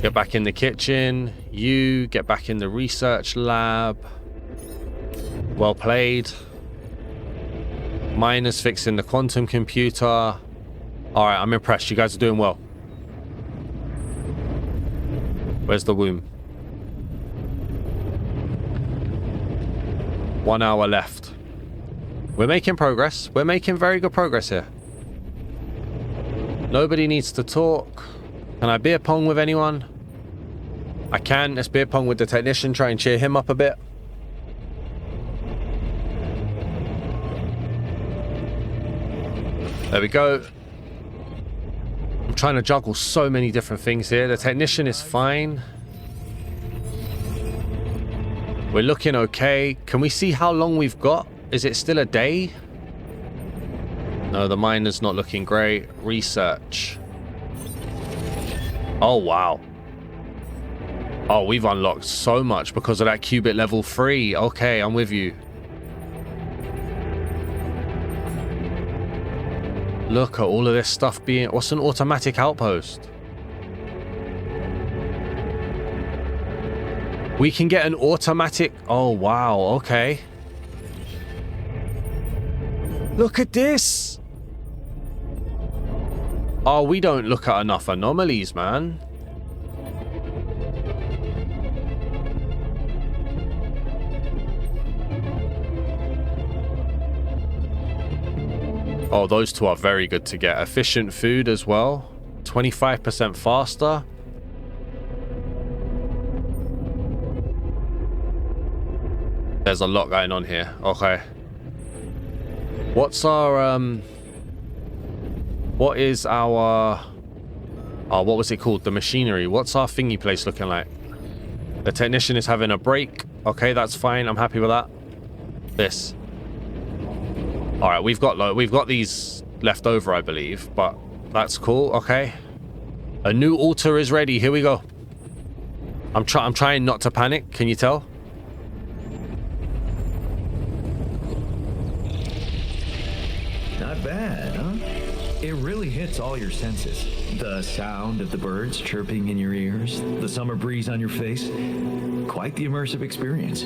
A: Get back in the kitchen. You get back in the research lab. Well played. Miner's fixing the quantum computer. Alright, I'm impressed. You guys are doing well. Where's the womb? 1 hour left. We're making progress. We're making very good progress here. Nobody needs to talk. Can I beer pong with anyone? I can. Let's beer pong with the technician. Try and cheer him up a bit. There we go. I'm trying to juggle so many different things here. The technician is fine. We're looking okay. Can we see how long we've got? Is it still a day? No, the miner's not looking great. Research. Oh, wow. Oh, we've unlocked so much because of that qubit level 3. Okay, I'm with you. Look at all of this stuff being... What's an automatic outpost? We can get an automatic... Oh, wow. Okay. Look at this. Oh, we don't look at enough anomalies, man. Oh, those two are very good to get. Efficient food as well. 25% faster. There's a lot going on here. Okay. What's our, what is our... Oh, what was it called? The machinery. What's our thingy place looking like? The technician is having a break. Okay, that's fine. I'm happy with that. This. Alright, we've got these left over, I believe, but that's cool. Okay. A new altar is ready. Here we go. I'm trying not to panic. Can you tell?
D: Not bad, huh? It really hits all your senses. The sound of the birds chirping in your ears, the summer breeze on your face. Quite the immersive experience.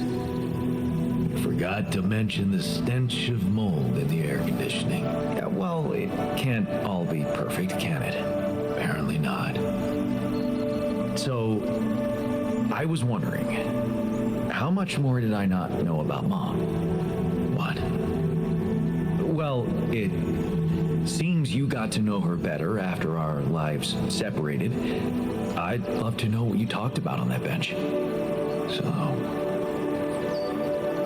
D: Forgot to mention the stench of mold in the air conditioning. Yeah, well, it can't all be perfect, can it? Apparently not. So, I was wondering, how much more did I not know about Mom? What? Well, it seems you got to know her better after our lives separated. I'd love to know what you talked about on that bench. So...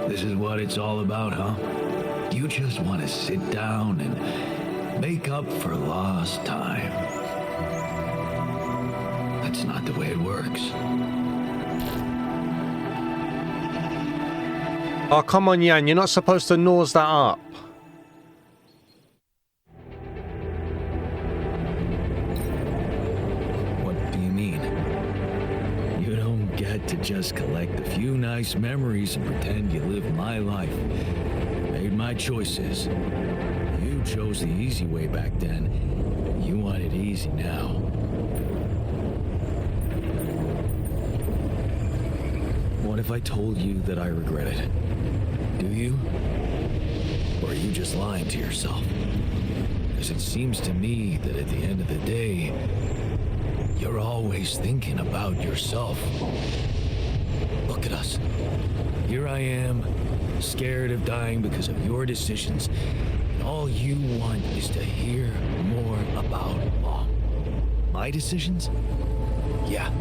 D: this is what it's all about, huh? You just want to sit down and make up for lost time. That's not the way it works.
A: Oh, come on, Yan. You're not supposed to nose that up.
B: What do you mean? You don't get to just collect a few nice memories and pretend you live my life. Made my choices. You chose the easy way back then. You want it easy now. What if I told you that I regret it? Do you? Or are you just lying to yourself? Because it seems to me that at the end of the day, you're always thinking about yourself. Look at us. Here I am, scared of dying because of your decisions. And all you want is to hear more about Mom. My decisions? Yeah.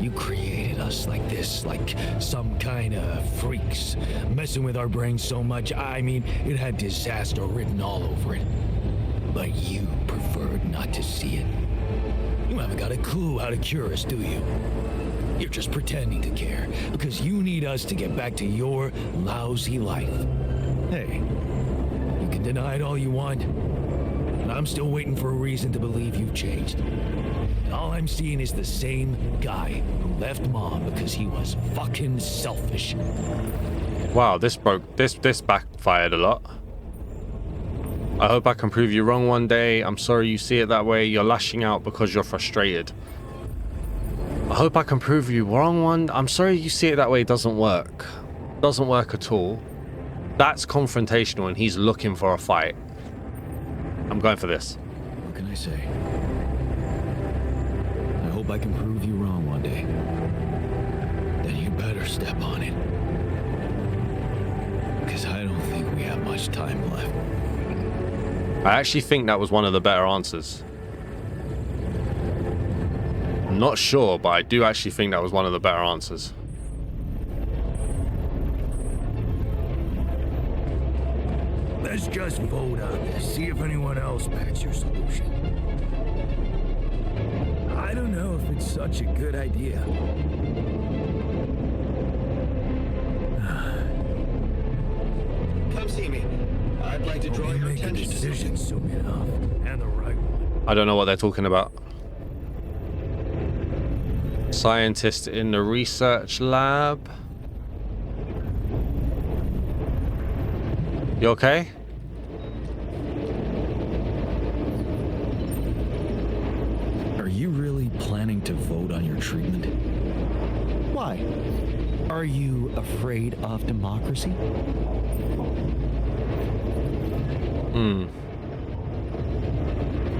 B: You created us like this, like some kind of freaks, messing with our brains so much, I mean, it had disaster written all over it. But you preferred not to see it. haven't got a clue how to cure us, do you? You're just pretending to care because you need us to get back to your lousy life. Hey, you can deny it all you want, but I'm still waiting for a reason to believe you've changed. All I'm seeing is the same guy who left Mom because he was fucking selfish.
A: Wow, this backfired a lot. I hope I can prove you wrong one day. I'm sorry you see it that way. You're lashing out because you're frustrated. I hope I can prove you wrong one. I'm sorry you see it that way. It doesn't work. Doesn't work at all. That's confrontational and he's looking for a fight. I'm going for this.
B: What can I say? I hope I can prove you wrong one day. Then you better step on it. Because I don't think we have much time left.
A: I actually think that was one of the better answers. I'm not sure, but I do actually think that was one of the better answers.
B: Let's just vote on this. See if anyone else backs your solution. I don't know if it's such a good idea.
G: Come see me. I'd like to draw your attention to
B: decision soon enough, and the right one.
A: I don't know what they're talking about. Scientist in the research lab. You okay?
D: Are you really planning to vote on your treatment? Why? Are you afraid of democracy?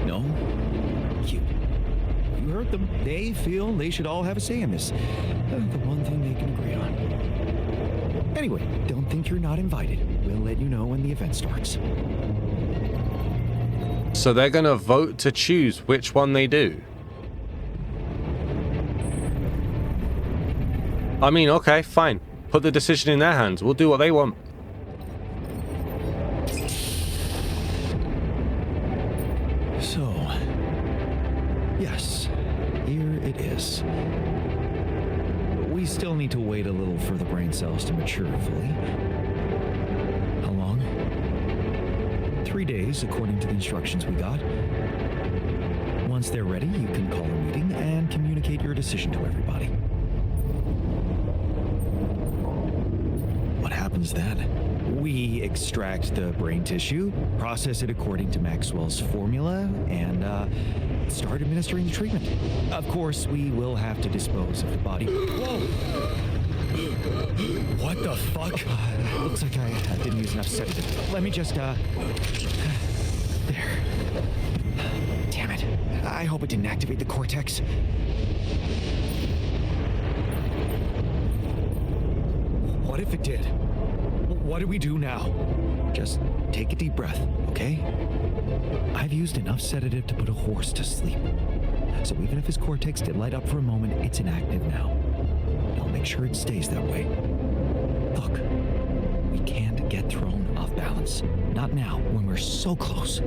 D: No? Cute. You heard them. They feel they should all have a say in this. The one thing they can agree on. Anyway, don't think you're not invited. We'll let you know when the event starts.
A: So they're gonna vote to choose which one they do. I mean, okay, fine. Put the decision in their hands. We'll do what they want.
D: So, yes, here it is. We still need to wait a little for the brain cells to mature fully. How long? 3 days, according to the instructions we got. Once they're ready, you can call a meeting and communicate your decision to everybody. What happens then? We extract the brain tissue, process it according to Maxwell's formula, and start administering the treatment. Of course, we will have to dispose of the body. Whoa!
B: What the fuck?
D: Looks like I didn't use enough sedative. Let me just, There. Damn it. I hope it didn't activate the cortex.
B: What if it did? What do we do now?
D: Just take a deep breath, okay? I've used enough sedative to put a horse to sleep. So even if his cortex did light up for a moment, it's inactive now. I'll make sure it stays that way. Look, we can't get thrown off balance. Not now, when we're so close.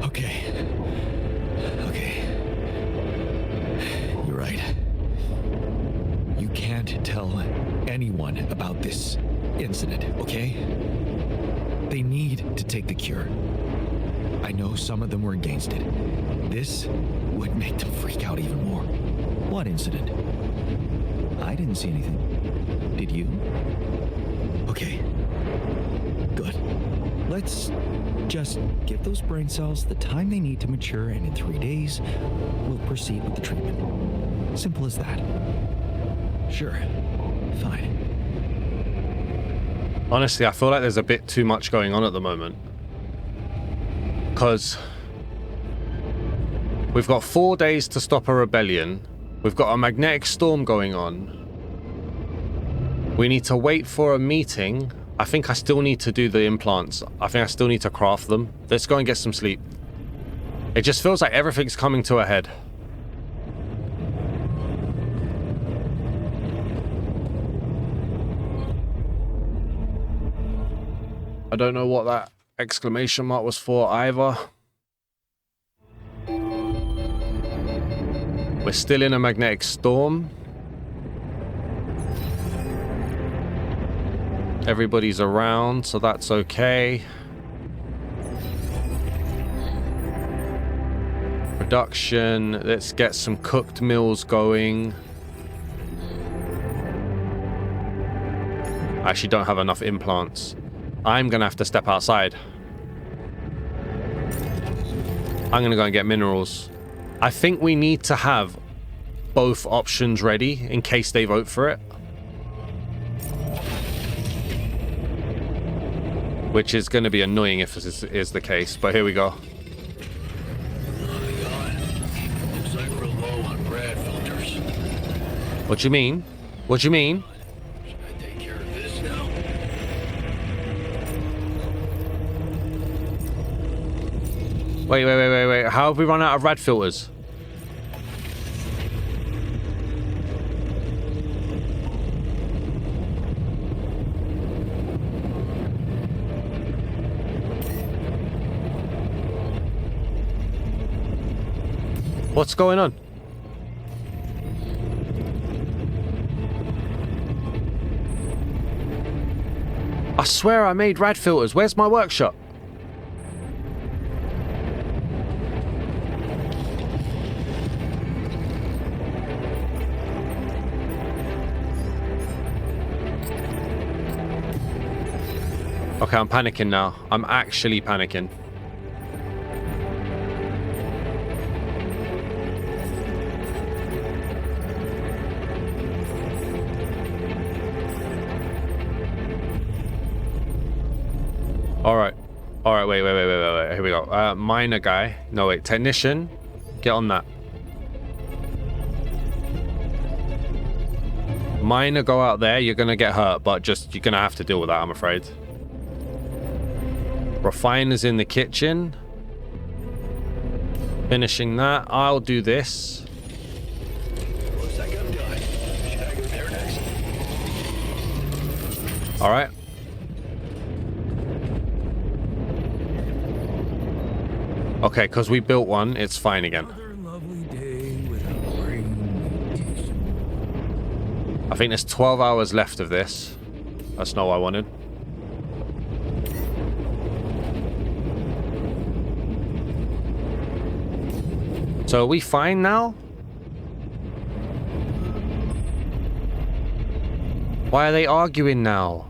B: Okay. You're right. You can't tell anyone about this incident, okay? They need to take the cure. I know some of them were against it. This would make them freak out even more.
D: What incident? I didn't see anything. Did you?
B: Okay.
D: Good. Let's just give those brain cells the time they need to mature, and in 3 days, we'll proceed with the treatment. Simple as that.
B: Sure.
D: Fine.
A: Honestly, I feel like there's a bit too much going on at the moment. Because we've got 4 days to stop a rebellion. We've got a magnetic storm going on. We need to wait for a meeting. I think I still need to do the implants. I think I still need to craft them. Let's go and get some sleep. It just feels like everything's coming to a head. I don't know what that exclamation mark was for either. We're still in a magnetic storm. Everybody's around, so that's okay. Production. Let's get some cooked meals going. I actually don't have enough implants. I'm gonna have to step outside. I'm gonna go and get minerals. I think we need to have both options ready in case they vote for it. Which is going to be annoying if this is the case, but here we go.
B: Looks like we're low on grad filters.
A: What do you mean? What do you mean?
B: Should I take care of this now?
A: Wait. How have we run out of rad filters? What's going on? I swear I made rad filters. Where's my workshop? Okay, I'm panicking now. I'm actually panicking. Alright, wait. Here we go. Miner guy. No, wait. Technician. Get on that. Miner, go out there. You're going to get hurt, but just, you're going to have to deal with that, I'm afraid. Refiner's in the kitchen. Finishing that. I'll do this.
B: Looks like I'm done. Should I go there next?
A: Alright. Okay, because we built one, it's fine again.
B: Another lovely day without brain mutation.
A: I think there's 12 hours left of this. That's not what I wanted. So are we fine now? Why are they arguing now?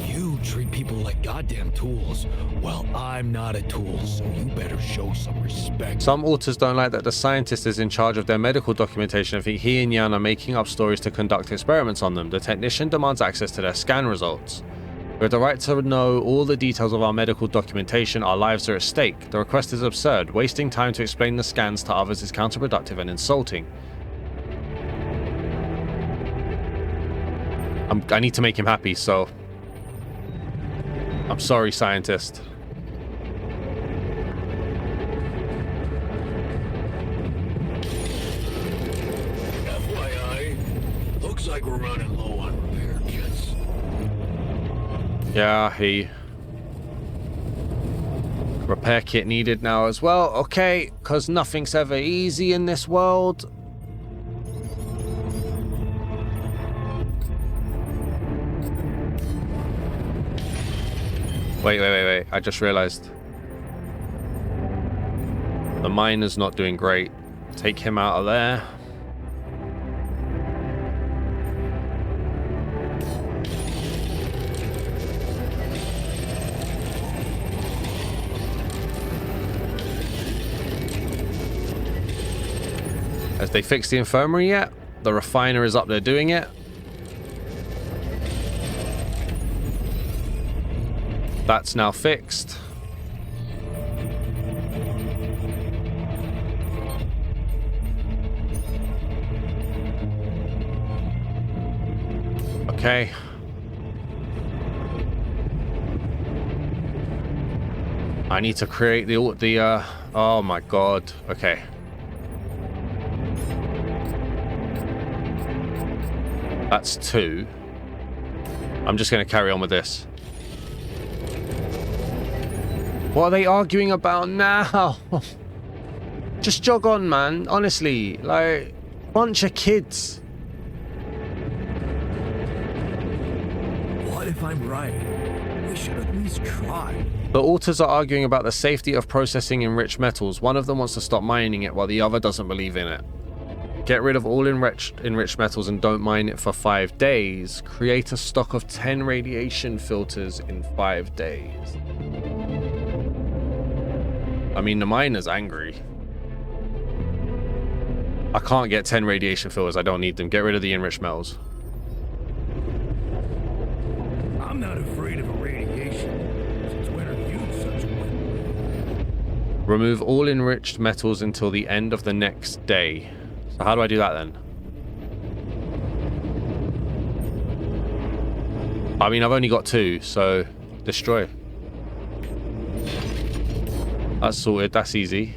B: You treat people like goddamn tools. Well, I'm not a tool, so you better show some respect.
A: Some Alters don't like that the scientist is in charge of their medical documentation and think he and Jan are making up stories to conduct experiments on them. The technician demands access to their scan results. We have the right to know all the details of our medical documentation. Our lives are at stake. The request is absurd. Wasting time to explain the scans to others is counterproductive and insulting. I need to make him happy, so... I'm sorry, scientist.
B: FYI, looks like we're running low on repair kits.
A: Yeah, repair kit needed now as well. Okay, because nothing's ever easy in this world. Wait. I just realized. The miner's not doing great. Take him out of there. Has they fixed the infirmary yet? The refiner is up there doing it. That's now fixed. Okay. I need to create the oh my god. Okay. That's 2. I'm just going to carry on with this. What are they arguing about now? Just jog on, man. Honestly, like, bunch of kids.
B: What if I'm right? We should at least try.
A: The Alters are arguing about the safety of processing enriched metals. One of them wants to stop mining it while the other doesn't believe in it. Get rid of all enriched metals and don't mine it for 5 days. Create a stock of 10 radiation filters in 5 days. I mean, the miner's angry. I can't get 10 radiation filters. I don't need them. Get rid of the enriched metals.
B: I'm not afraid of a radiation. Since when are you such a one?
A: Remove all enriched metals until the end of the next day. So how do I do that then? I mean, I've only got 2, so destroy. That's sorted. That's easy.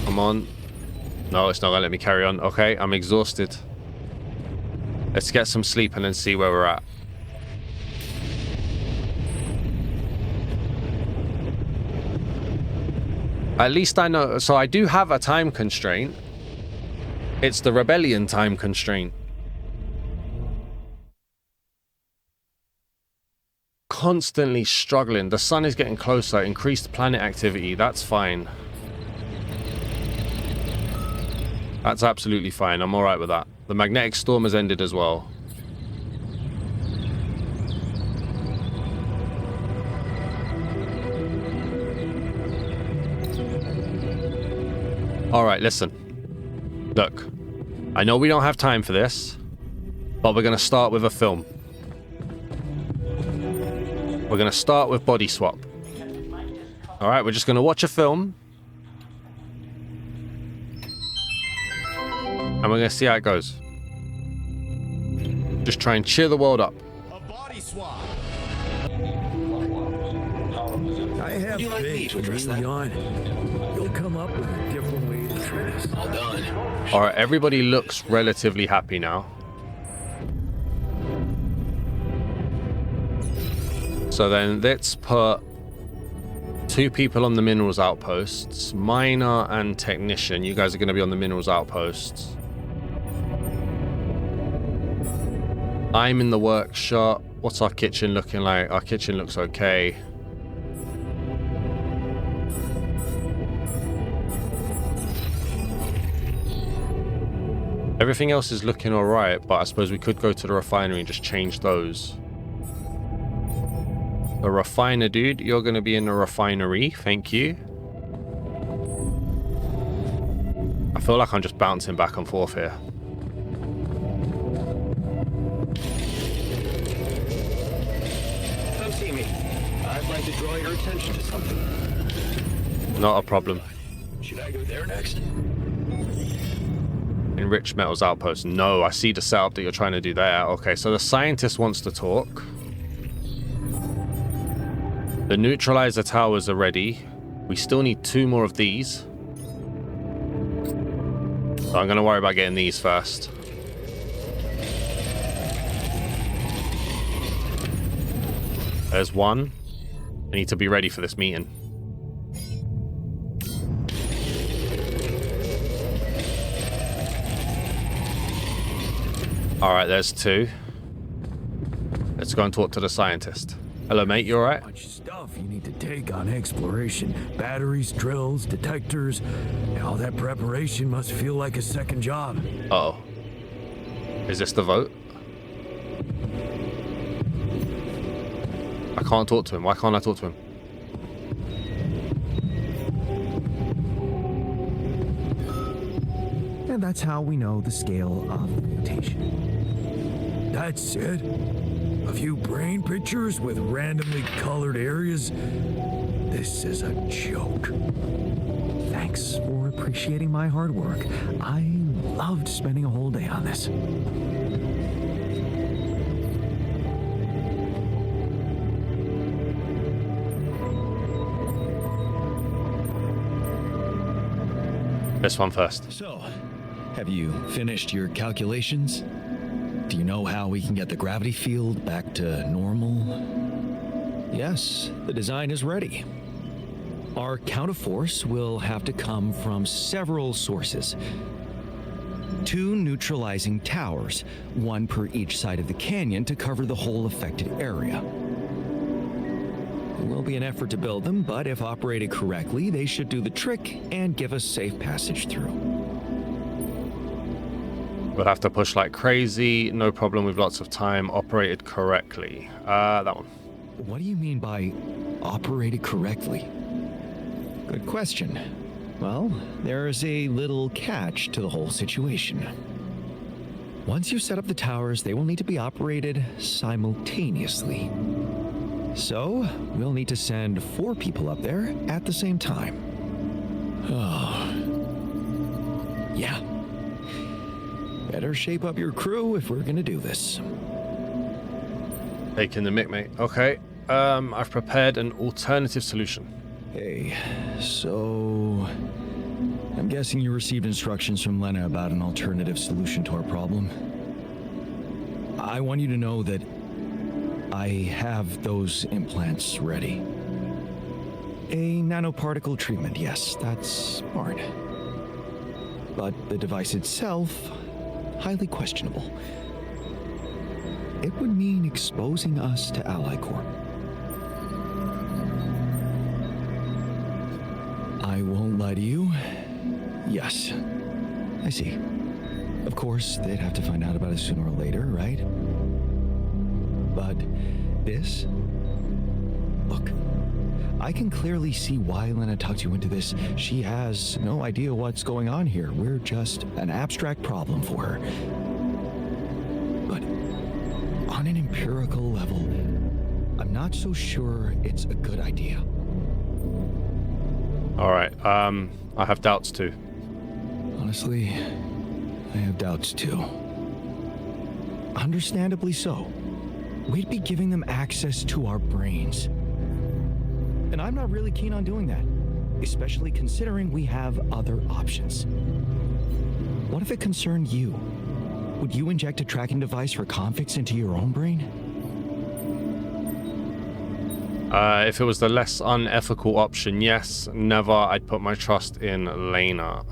A: Come on. No, it's not gonna let me carry on. Okay, I'm exhausted. Let's get some sleep and then see where we're at. At least I know. So I do have a time constraint. It's the rebellion time constraint. Constantly struggling. The sun is getting closer. Increased planet activity. That's fine. That's absolutely fine. I'm alright with that. The magnetic storm has ended as well. Alright, listen. Look. I know we don't have time for this, but we're going to start with a film. We're going to start with Body Swap. Alright, we're just going to watch a film. And we're going to see how it goes. Just try and cheer the world up.
G: A body swap.
B: I have faith in you, Jan. You'll come up with a different way to try this.
E: All done.
A: Alright, everybody looks relatively happy now. So then let's put 2 people on the minerals outposts. Miner and technician. You guys are going to be on the minerals outposts. I'm in the workshop. What's our kitchen looking like? Our kitchen looks okay. Everything else is looking alright, but I suppose we could go to the refinery and just change those. The refiner, dude, you're going to be in the refinery. Thank you. I feel like I'm just bouncing back and forth here.
G: Come see me. I'd like to draw your attention to something.
A: Not a problem.
G: Should I go there next?
A: Enriched metals outpost. No, I see the setup that you're trying to do there. Okay, so the scientist wants to talk. The neutralizer towers are ready. We still need 2 more of these. So I'm going to worry about getting these first. There's 1. I need to be ready for this meeting. Alright, there's 2. Let's go and talk to the scientist. Hello, mate, you alright?
B: Much stuff you need to take on exploration. Batteries, drills, detectors. All that preparation must feel like a second job.
A: Uh-oh. Is this the vote? I can't talk to him. Why can't I talk to him?
D: And that's how we know the scale of mutation.
B: That's it? A few brain pictures with randomly colored areas? This is a joke.
D: Thanks for appreciating my hard work. I loved spending a whole day on this.
A: This one first.
D: So, have you finished your calculations? Do you know how we can get the gravity field back to normal? Yes, the design is ready. Our counterforce will have to come from several sources. 2 neutralizing towers, 1 per each side of the canyon to cover the whole affected area. It will be an effort to build them, but if operated correctly, they should do the trick and give us safe passage through.
A: We'll have to push like crazy, no problem, with lots of time, operated correctly. That one.
D: What do you mean by operated correctly? Good question. Well, there's a little catch to the whole situation. Once you set up the towers, they will need to be operated simultaneously. So, we'll need to send 4 people up there at the same time. Oh. Yeah. Better shape up your crew if we're gonna do this.
A: Taking the mic, mate. Okay. I've prepared an alternative solution.
D: Hey, so... I'm guessing you received instructions from Lena about an alternative solution to our problem. I want you to know that I have those implants ready. A nanoparticle treatment, yes, that's smart. But the device itself, highly questionable. It would mean exposing us to Ally Corp. I won't lie to you. Yes, I see. Of course, they'd have to find out about it sooner or later, right? But this? Look, I can clearly see why Lena tucked you into this. She has no idea what's going on here. We're just an abstract problem for her. But on an empirical level, I'm not so sure it's a good idea.
A: Alright, I have doubts too.
D: Honestly, I have doubts too. Understandably so. We'd be giving them access to our brains. And I'm not really keen on doing that, especially considering we have other options. What if it concerned you? Would you inject a tracking device for convicts into your own brain?
A: If it was the less unethical option, yes. Never. I'd put my trust in Lena.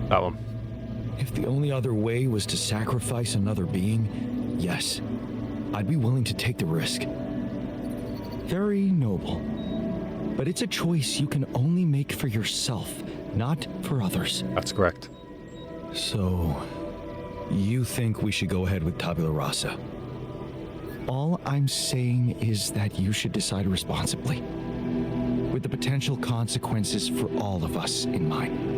A: That one.
D: If the only other way was to sacrifice another being, yes, I'd be willing to take the risk. Very noble. But it's a choice you can only make for yourself, not for others.
A: That's correct.
D: So, you think we should go ahead with Tabula Rasa? All I'm saying is that you should decide responsibly, with the potential consequences for all of us in mind.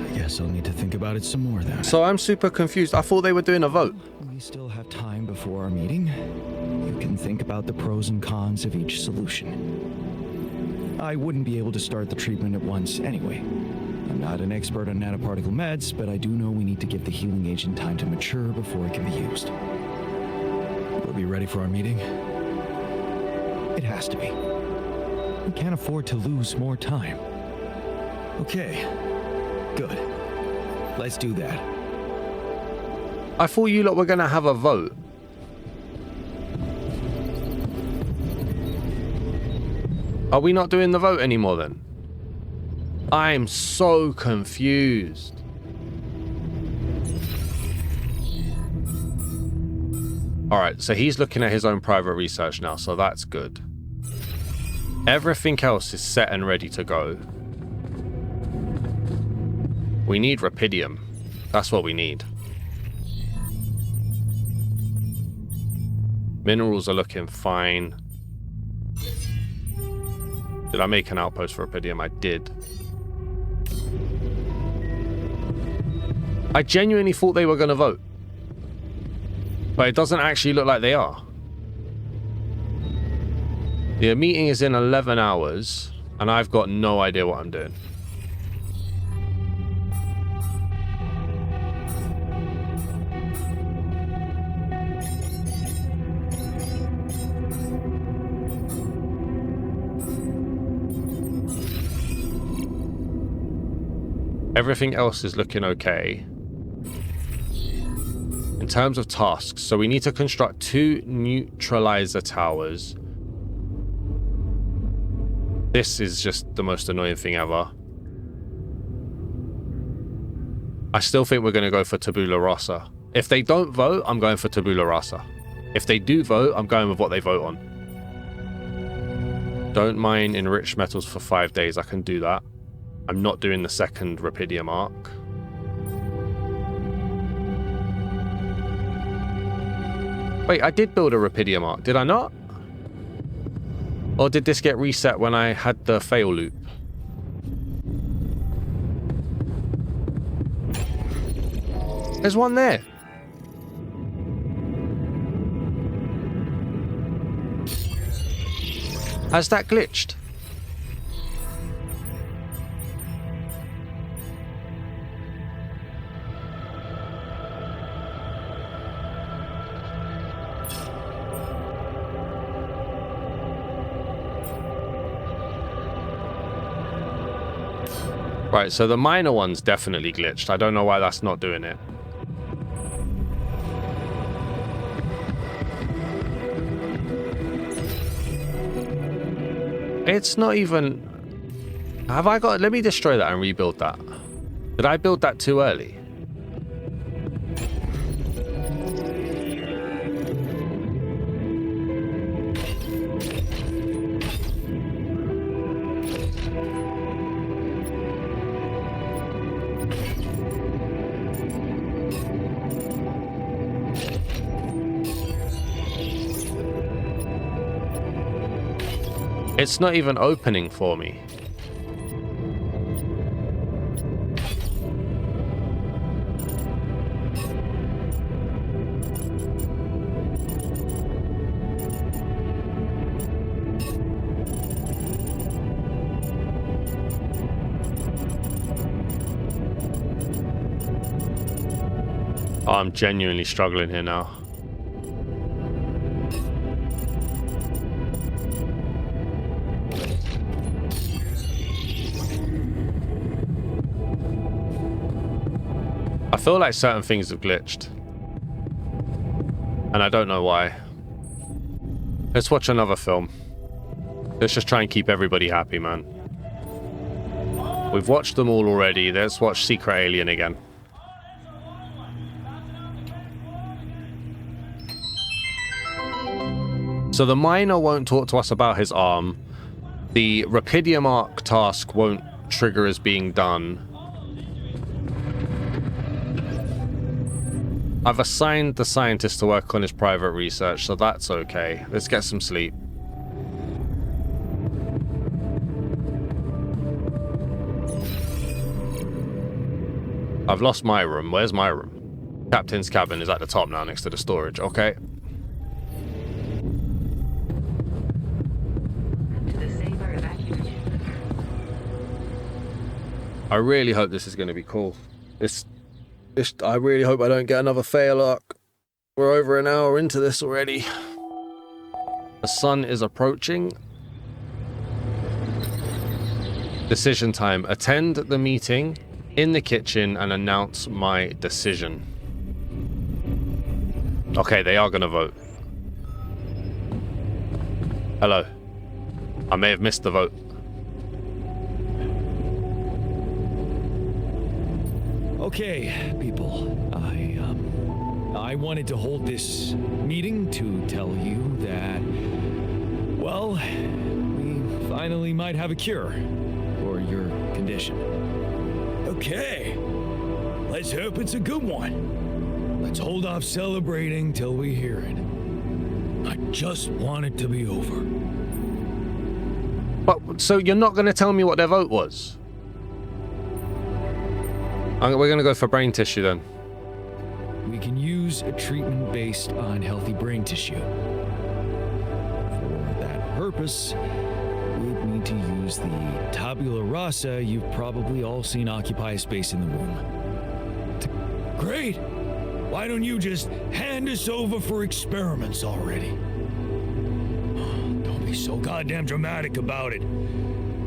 D: I guess I'll need to think about it some more then.
A: So I'm super confused. I thought they were doing a vote.
D: We still have time before our meeting. You can think about the pros and cons of each solution. I wouldn't be able to start the treatment at once anyway. I'm not an expert on nanoparticle meds, but I do know we need to give the healing agent time to mature before it can be used. We'll be ready for our meeting? It has to be. We can't afford to lose more time. Okay, good. Let's do that.
A: I thought you lot were going to have a vote. Are we not doing the vote anymore then? I'm so confused. Alright, so he's looking at his own private research now, so that's good. Everything else is set and ready to go. We need Rapidium. That's what we need. Minerals are looking fine. Did I make an outpost for Rapidium? I did. I genuinely thought they were going to vote. But it doesn't actually look like they are. The meeting is in 11 hours, and I've got no idea what I'm doing. Everything else is looking okay. In terms of tasks, so we need to construct 2 neutralizer towers. This is just the most annoying thing ever. I still think we're going to go for Tabula Rasa. If they don't vote, I'm going for Tabula Rasa. If they do vote, I'm going with what they vote on. Don't mine enriched metals for 5 days. I can do that. I'm not doing the second Rapidium arc. Wait, I did build a Rapidium arc, did I not? Or did this get reset when I had the fail loop? There's one there. Has that glitched? Right, so the minor one's definitely glitched. I don't know why that's not doing it. It's not even... Have I got... Let me destroy that and rebuild that. Did I build that too early? It's not even opening for me. Oh, I'm genuinely struggling here now. I feel like certain things have glitched. And I don't know why. Let's watch another film. Let's just try and keep everybody happy, man. We've watched them all already. Let's watch Secret Alien again. So the miner won't talk to us about his arm. The Rapidium arc task won't trigger as being done. I've assigned the scientist to work on his private research, so that's okay. Let's get some sleep. I've lost my room. Where's my room? Captain's cabin is at the top now, next to the storage. Okay. I really hope this is going to be cool. I really hope I don't get another fail arc. We're over an hour into this already. The sun is approaching. Decision time. Attend the meeting in the kitchen and announce my decision. Okay, they are going to vote. Hello. I may have missed the vote.
B: Okay, people. I wanted to hold this meeting to tell you that, well, we finally might have a cure for your condition.
G: Okay. Let's hope it's a good one.
B: Let's hold off celebrating till we hear it. I just want it to be over.
A: But, so you're not going to tell me what their vote was? We're going to go for brain tissue then.
B: We can use a treatment based on healthy brain tissue for that
D: purpose, we'd need to use the tabula rasa you've probably all seen occupy a space in the womb.
G: Great! Why don't you just hand us over for experiments already? Don't be so goddamn dramatic about it.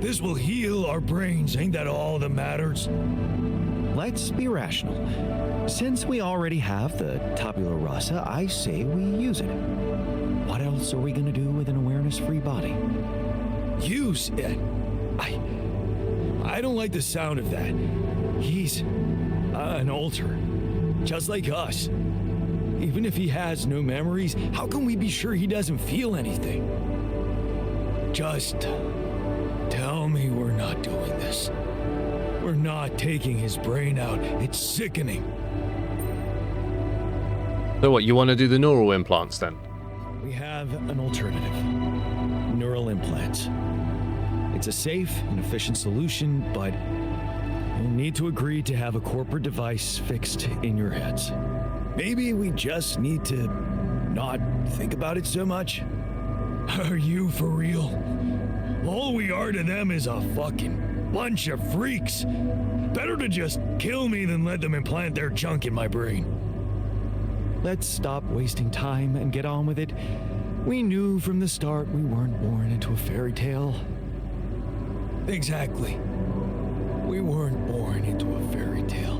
G: This will heal our brains, ain't that all that matters?
D: Let's be rational. Since we already have the tabula rasa, I say we use it. What else are we gonna do with an awareness-free body?
G: Use it? I don't like the sound of that. He's an alter, just like us. Even if he has no memories, how can we be sure he doesn't feel anything? Just tell me we're not doing this. We're not taking his brain out. It's sickening.
A: So what, you want to do the neural implants then?
D: We have an alternative. Neural implants. It's a safe and efficient solution, but you'll need to agree to have a corporate device fixed in your heads.
G: Maybe we just need to not think about it so much. Are you for real? All we are to them is a fucking bunch of freaks. Better to just kill me than let them implant their junk in my brain.
D: Let's stop wasting time and get on with it. We knew from the start we weren't born into a fairy tale.
G: Exactly. We weren't born into a fairy tale.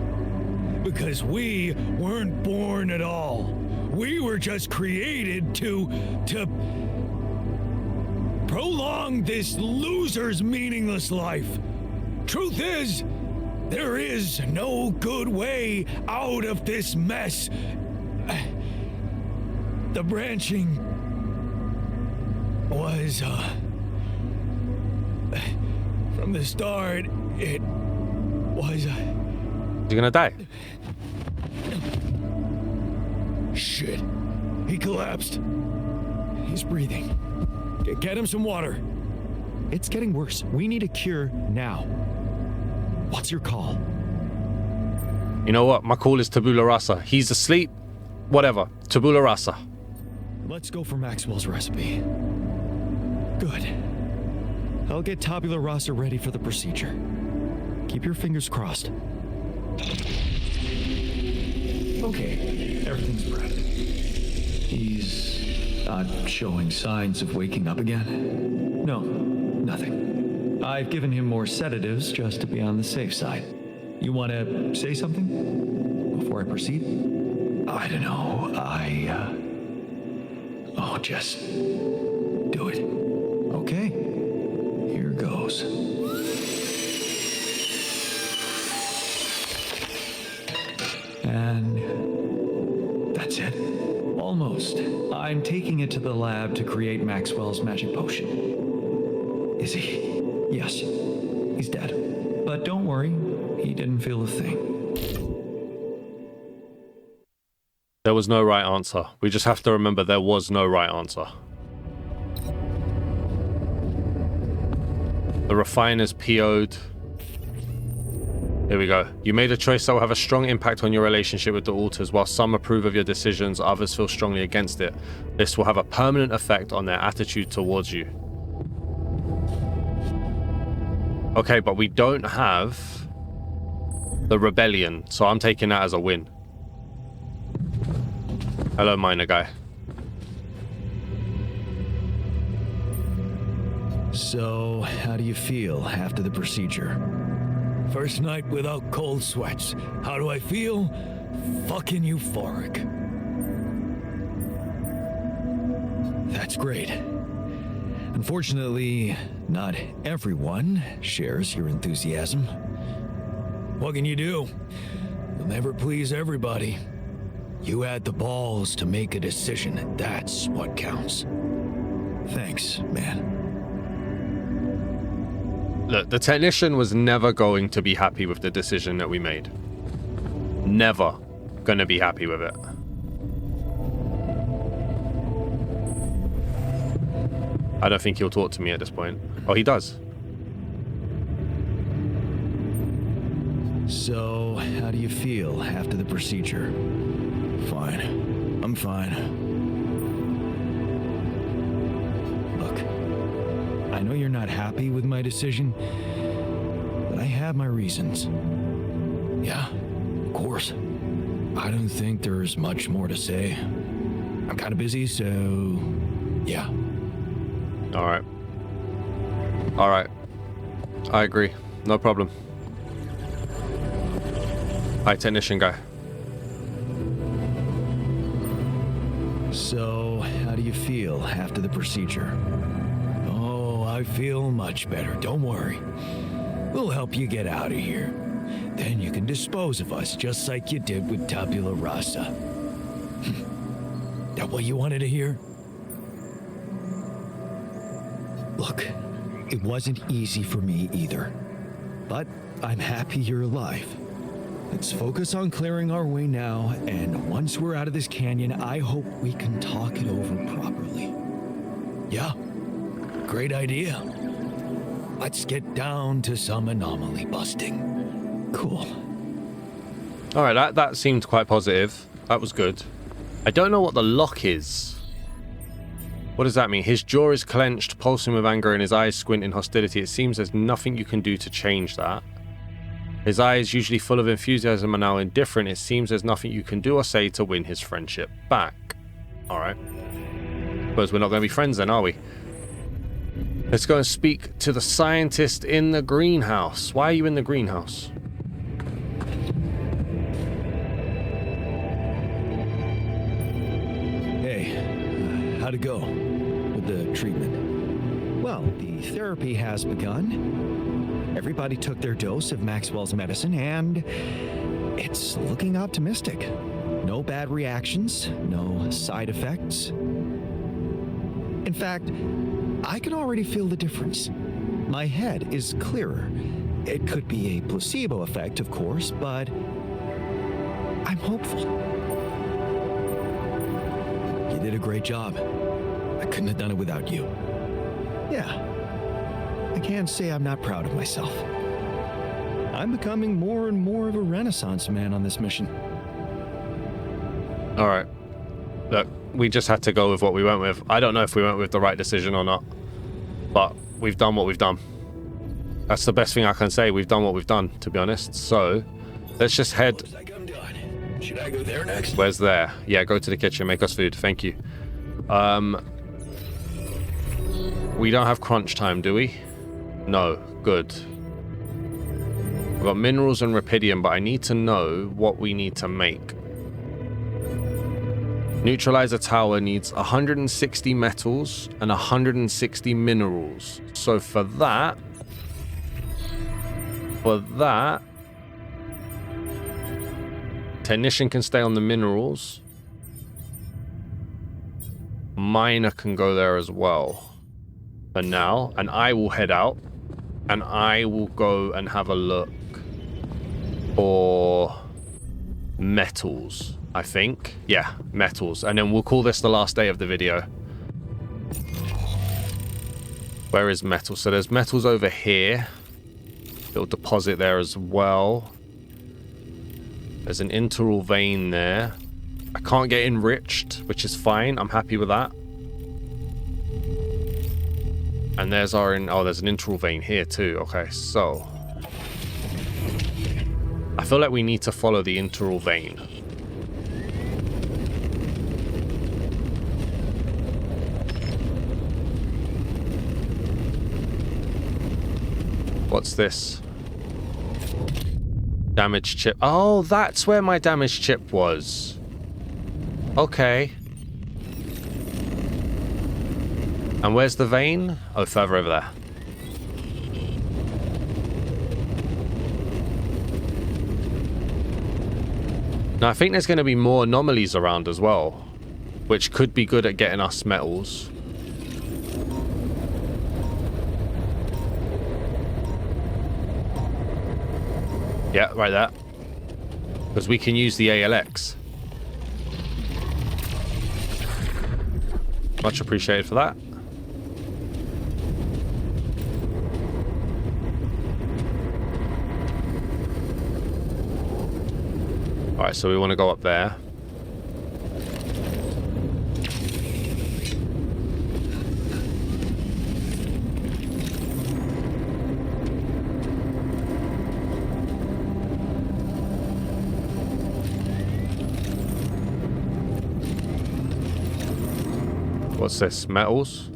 G: Because we weren't born at all. We were just created to prolong this loser's meaningless life. Truth is, there is no good way out of this mess. The branching was, from the start, it was,
A: You're gonna die.
G: Shit. He collapsed. He's breathing. Get him some water.
D: It's getting worse. We need a cure now. What's your call?
A: You know what? My call is tabula rasa. He's asleep. Whatever. Tabula rasa.
D: Let's go for Maxwell's recipe. Good. I'll get tabula rasa ready for the procedure. Keep your fingers crossed.
B: Okay, everything's prepped. He's not showing signs of waking up again?
D: No, nothing. I've given him more sedatives just to be on the safe side. You want to say something before I proceed?
B: I don't know, just do it.
D: Okay.
B: Here goes.
D: And
B: That's it.
D: almost. I'm taking it to the lab to create Maxwell's magic potion.
B: Is he?
D: Yes, he's dead. But don't worry, he didn't feel a thing.
A: There was no right answer. We just have to remember there was no right answer. The refiner's PO'd. Here we go. You made a choice that will have a strong impact on your relationship with the Alters. While some approve of your decisions, others feel strongly against it. This will have a permanent effect on their attitude towards you. Okay, but we don't have the rebellion, so I'm taking that as a win. Hello, miner guy.
D: So, how do you feel after the procedure?
G: First night without cold sweats. How do I feel? Fucking euphoric.
D: That's great. Unfortunately, not everyone shares your enthusiasm.
G: What can you do? You'll never please everybody. You had the balls to make a decision, and that's what counts.
D: Thanks, man.
A: Look, the technician was never going to be happy with the decision that we made. Never gonna be happy with it. I don't think he'll talk to me at this point. Oh, he does.
D: So, how do you feel after the procedure?
G: Fine. I'm fine.
D: Look,
G: you're not happy with my decision, but I have my reasons.
B: Yeah, of course.
G: I don't think there's much more to say. I'm kind of busy, so yeah.
A: All right. All right. I agree. No problem. Hi, technician guy.
G: So, how do you feel after the procedure? Oh, I feel much better. Don't worry. We'll help you get out of here. Then you can dispose of us just like you did with Tabula Rasa. That what you wanted to hear? Look, it wasn't easy for me either. But I'm happy you're alive. Let's focus on clearing our way now, and once we're out of this canyon, I hope we can talk it over properly. Yeah, great idea. Let's get down to some anomaly busting. Cool.
A: All right, that seemed quite positive. That was good. I don't know what the lock is. What does that mean? His jaw is clenched, pulsing with anger, and his eyes squint in hostility. It seems there's nothing you can do to change that. His eyes, usually full of enthusiasm, are now indifferent. It seems there's nothing you can do or say to win his friendship back. Alright. Suppose we're not going to be friends then, are we? Let's go and speak to the scientist in the greenhouse. Why are you in the greenhouse?
G: Hey, how'd it go with the treatment? Well, the therapy has begun. Everybody took their dose of Maxwell's medicine, and it's looking optimistic. No bad reactions, no side effects. In fact, I can already feel the difference. My head is clearer. It could be a placebo effect, of course, but I'm hopeful. You did a great job. I couldn't have done it without you. Yeah. I can't say I'm not proud of myself. I'm becoming more and more of a Renaissance man on this mission.
A: All right. Look, we just had to go with what we went with. I don't know if we went with the right decision or not, but we've done what we've done. That's the best thing I can say. We've done what we've done, to be honest. So let's just head.
B: Looks like I'm done. Should I go there next?
A: Where's there? Yeah, go to the kitchen. Make us food. Thank you. We don't have crunch time, do we? No. Good. We've got minerals and rubidium, but I need to know what we need to make. Neutralizer tower needs 160 metals and 160 minerals. So for that, technician can stay on the minerals. Miner can go there as well for now, and I will head out and I will go and have a look for metals. I think. Yeah, metals. And then we'll call this the last day of the video. Where is metal? So there's metals over here. Little deposit there as well. There's an integral vein there. I can't get enriched, which is fine. I'm happy with that. And there's our... Oh, there's an integral vein here too. Okay, so... I feel like we need to follow the integral vein. What's this? Damage chip. Oh, that's where my damage chip was. Okay. And where's the vein? Oh, further over there. Now, I think there's going to be more anomalies around as well, which could be good at getting us metals. Yeah, right there. Because we can use the ALX. Much appreciated for that. Alright, so we want to go up there. What's this? Metals?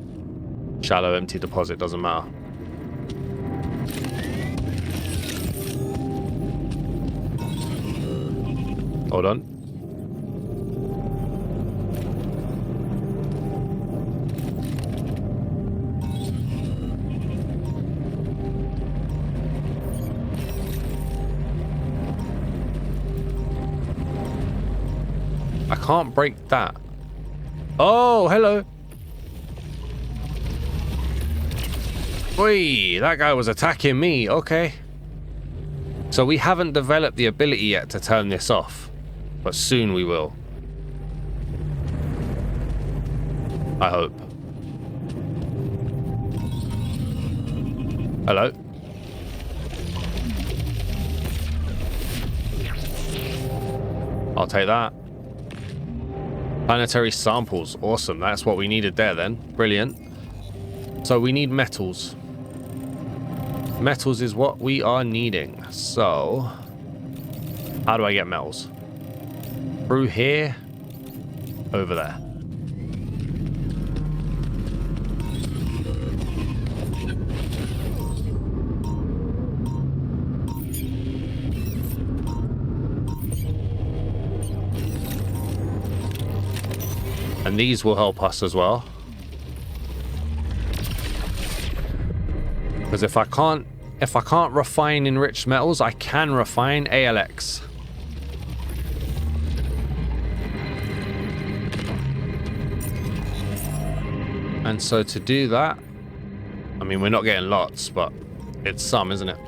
A: Shallow empty deposit, doesn't matter. Hold on. I can't break that. Oh, hello. Oi, that guy was attacking me. Okay. So we haven't developed the ability yet to turn this off, but soon we will. I hope. Hello. I'll take that. Planetary samples. Awesome. That's what we needed there then. Brilliant. So we need metals. Metals is what we are needing. So, how do I get metals? Through here. Over there. And these will help us as well. Because if I can't refine enriched metals, I can refine ALX. And so to do that, I mean, we're not getting lots, but it's some, isn't it?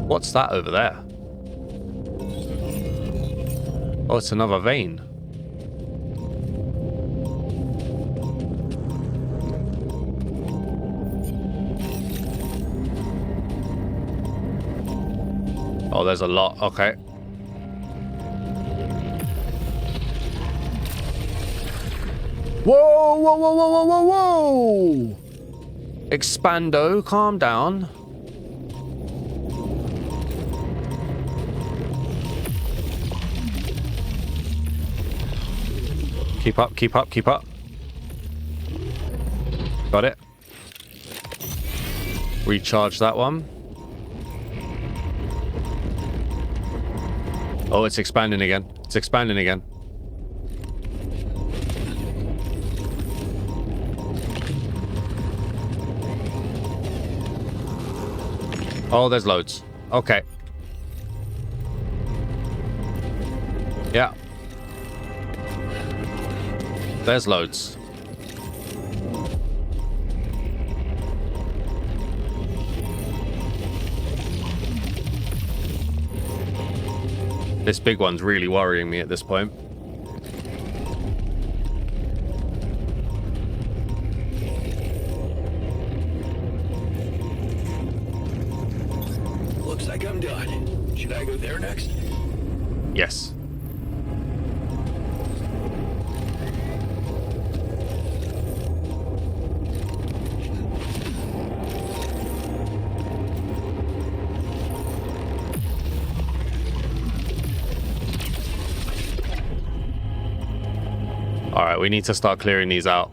A: What's that over there? Oh, it's another vein. Oh, there's a lot. Okay. Whoa, whoa, whoa, whoa, whoa, whoa, whoa! Expando, calm down. Keep up, keep up, keep up. Got it. Recharge that one. Oh, it's expanding again. It's expanding again. Oh, there's loads. Okay. Yeah. There's loads. This big one's really worrying me at this point.
G: Looks like I'm done. Should I go there next?
A: Yes. Alright, we need to start clearing these out.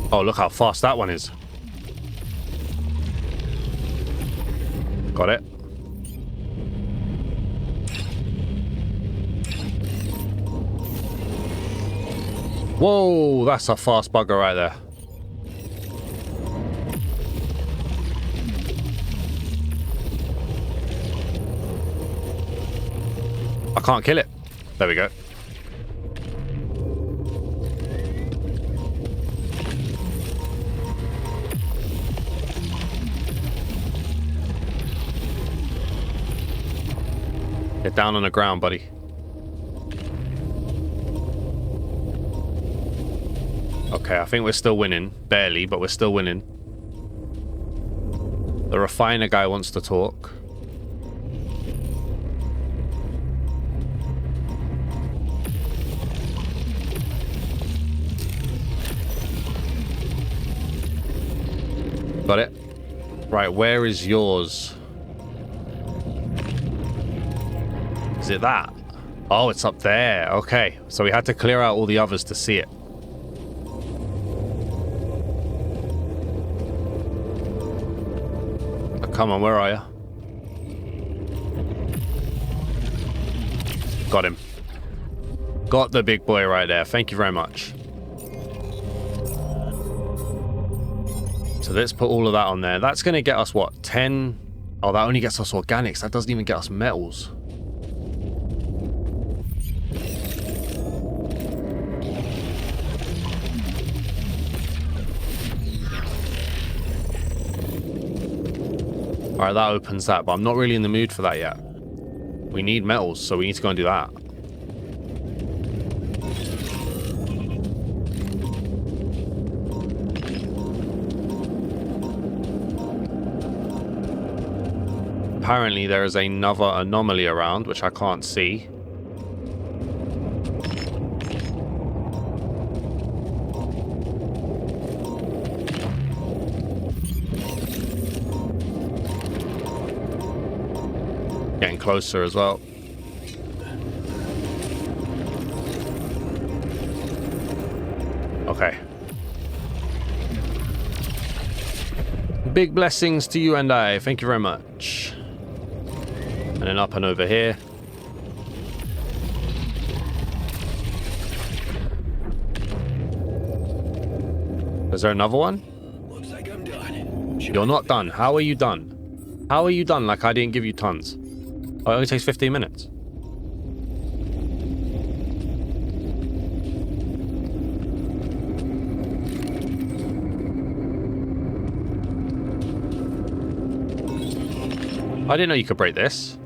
A: Oh, look how fast that one is. Got it. Whoa, that's a fast bugger right there. I can't kill it. There we go. Get down on the ground, buddy. Okay, I think we're still winning. Barely, but we're still winning. The refiner guy wants to talk. Got it. Right, where is yours? Is it that? Oh, it's up there. Okay, so we had to clear out all the others to see it. Oh, come on, where are you? Got him. Got the big boy right there. Thank you very much. So let's put all of that on there. That's going to get us, what, 10? Oh, that only gets us organics. That doesn't even get us metals. Alright, that opens that, but I'm not really in the mood for that yet. We need metals, so we need to go and do that. Apparently there is another anomaly around, which I can't see. Getting closer as well. Okay. Big blessings to you and I. Thank you very much. And then up and over here. Is there another one?
G: Looks like I'm done.
A: You're not done. How are you done? How are you done like I didn't give you tons? Oh, it only takes 15 minutes. I didn't know you could break this.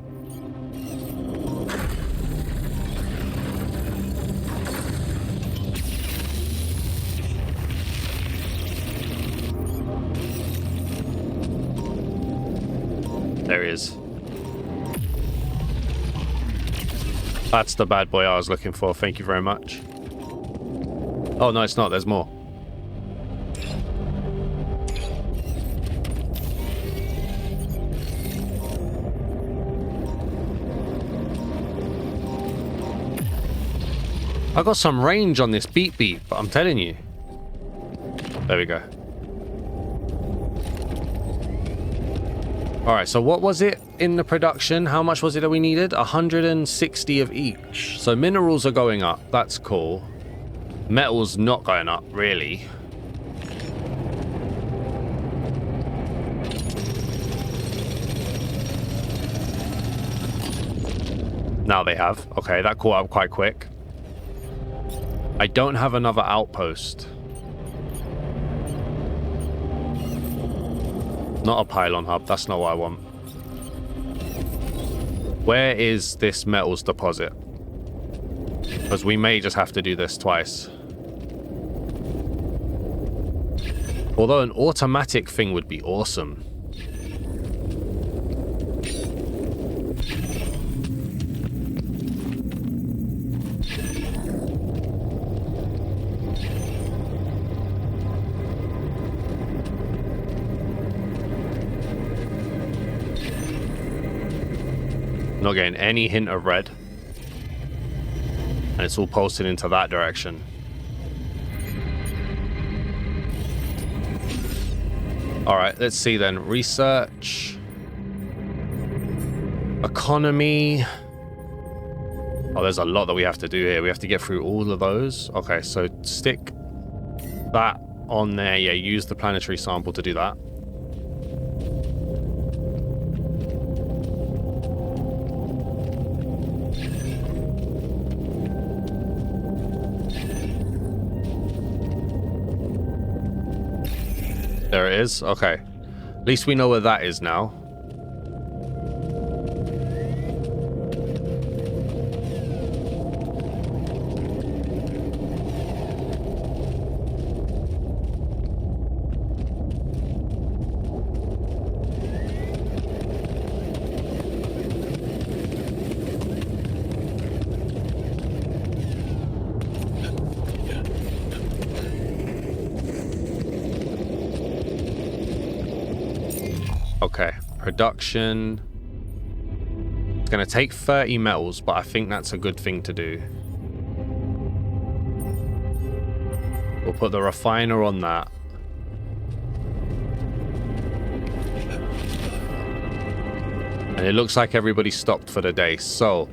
A: There he is. That's the bad boy I was looking for. Thank you very much. Oh, no, it's not. There's more. I got some range on this beep beep, but I'm telling you. There we go. Alright, so what was it in the production? How much was it that we needed? 160 of each. So minerals are going up. That's cool. Metal's not going up, really. Now they have. Okay, that caught up quite quick. I don't have another outpost. Not a pylon hub. That's not what I want. Where is this metals deposit? Because we may just have to do this twice. Although an automatic thing would be awesome. Not getting any hint of red. And it's all posted into that direction. Alright, let's see then. Research. Economy. Oh, there's a lot that we have to do here. We have to get through all of those. Okay, so stick that on there. Yeah, use the planetary sample to do that. There it is. Okay. At least we know where that is now. Okay, production. It's going to take 30 metals, but I think that's a good thing to do. We'll put the refiner on that. And it looks like everybody stopped for the day. So,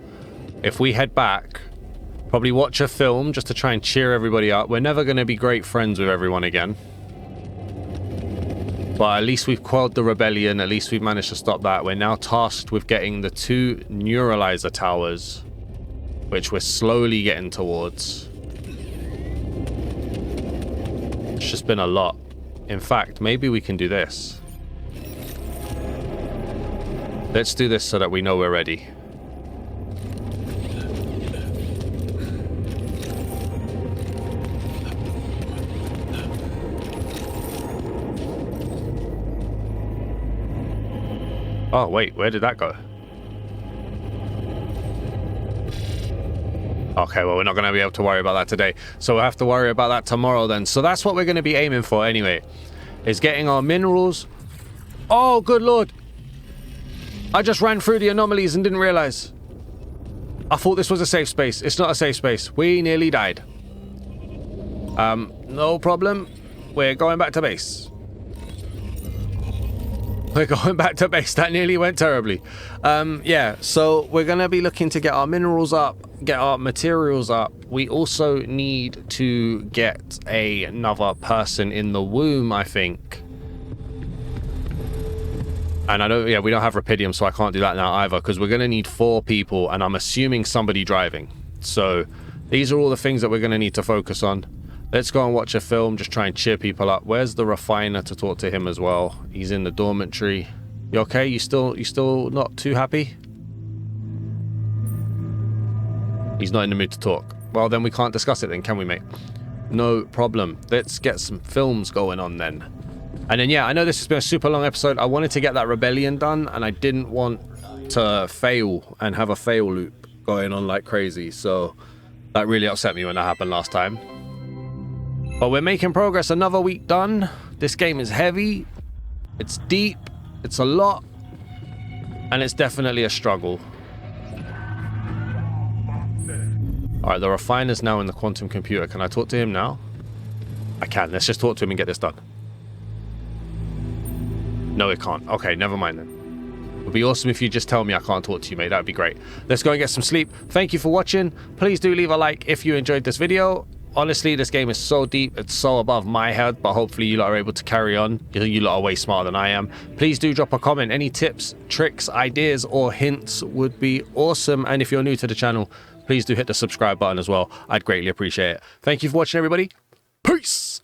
A: if we head back, probably watch a film just to try and cheer everybody up. We're never going to be great friends with everyone again. But at least we've quelled the rebellion. At least we've managed to stop that. We're now tasked with getting the 2 neuralizer towers, which we're slowly getting towards. It's just been a lot. In fact, maybe we can do this. Let's do this so that we know we're ready. Oh, wait, where did that go? Okay, well, we're not going to be able to worry about that today. So we'll have to worry about that tomorrow then. So that's what we're going to be aiming for anyway, is getting our minerals. Oh, good lord. I just ran through the anomalies and didn't realize. I thought this was a safe space. It's not a safe space. We nearly died. No problem. We're going back to base. We're going back to base. That nearly went terribly. Yeah, so we're going to be looking to get our minerals up, get our materials up. We also need to get another person in the womb, I think. And I don't, yeah, we don't have Rapidium, so I can't do that now either, because we're going to need 4 people, and I'm assuming somebody driving. So these are all the things that we're going to need to focus on. Let's go and watch a film, just try and cheer people up. Where's the refiner to talk to him as well? He's in the dormitory. You okay? You still not too happy? He's not in the mood to talk. Well, then we can't discuss it then, can we, mate? No problem. Let's get some films going on then. And then, yeah, I know this has been a super long episode. I wanted to get that rebellion done, and I didn't want to fail and have a fail loop going on like crazy. So that really upset me when that happened last time. But we're making progress. Another week done. This game is heavy. It's deep. It's a lot. And it's definitely a struggle. Alright, the refiner's now in the quantum computer. Can I talk to him now? I can. Let's just talk to him and get this done. No, it can't. Okay, never mind then. It would be awesome if you just tell me I can't talk to you, mate. That would be great. Let's go and get some sleep. Thank you for watching. Please do leave a like if you enjoyed this video. Honestly, this game is so deep, it's so above my head, but hopefully you lot are able to carry on. You lot are way smarter than I am. Please do drop a comment. Any tips, tricks, ideas, or hints would be awesome. And if you're new to the channel, please do hit the subscribe button as well. I'd greatly appreciate it. Thank you for watching, everybody. Peace!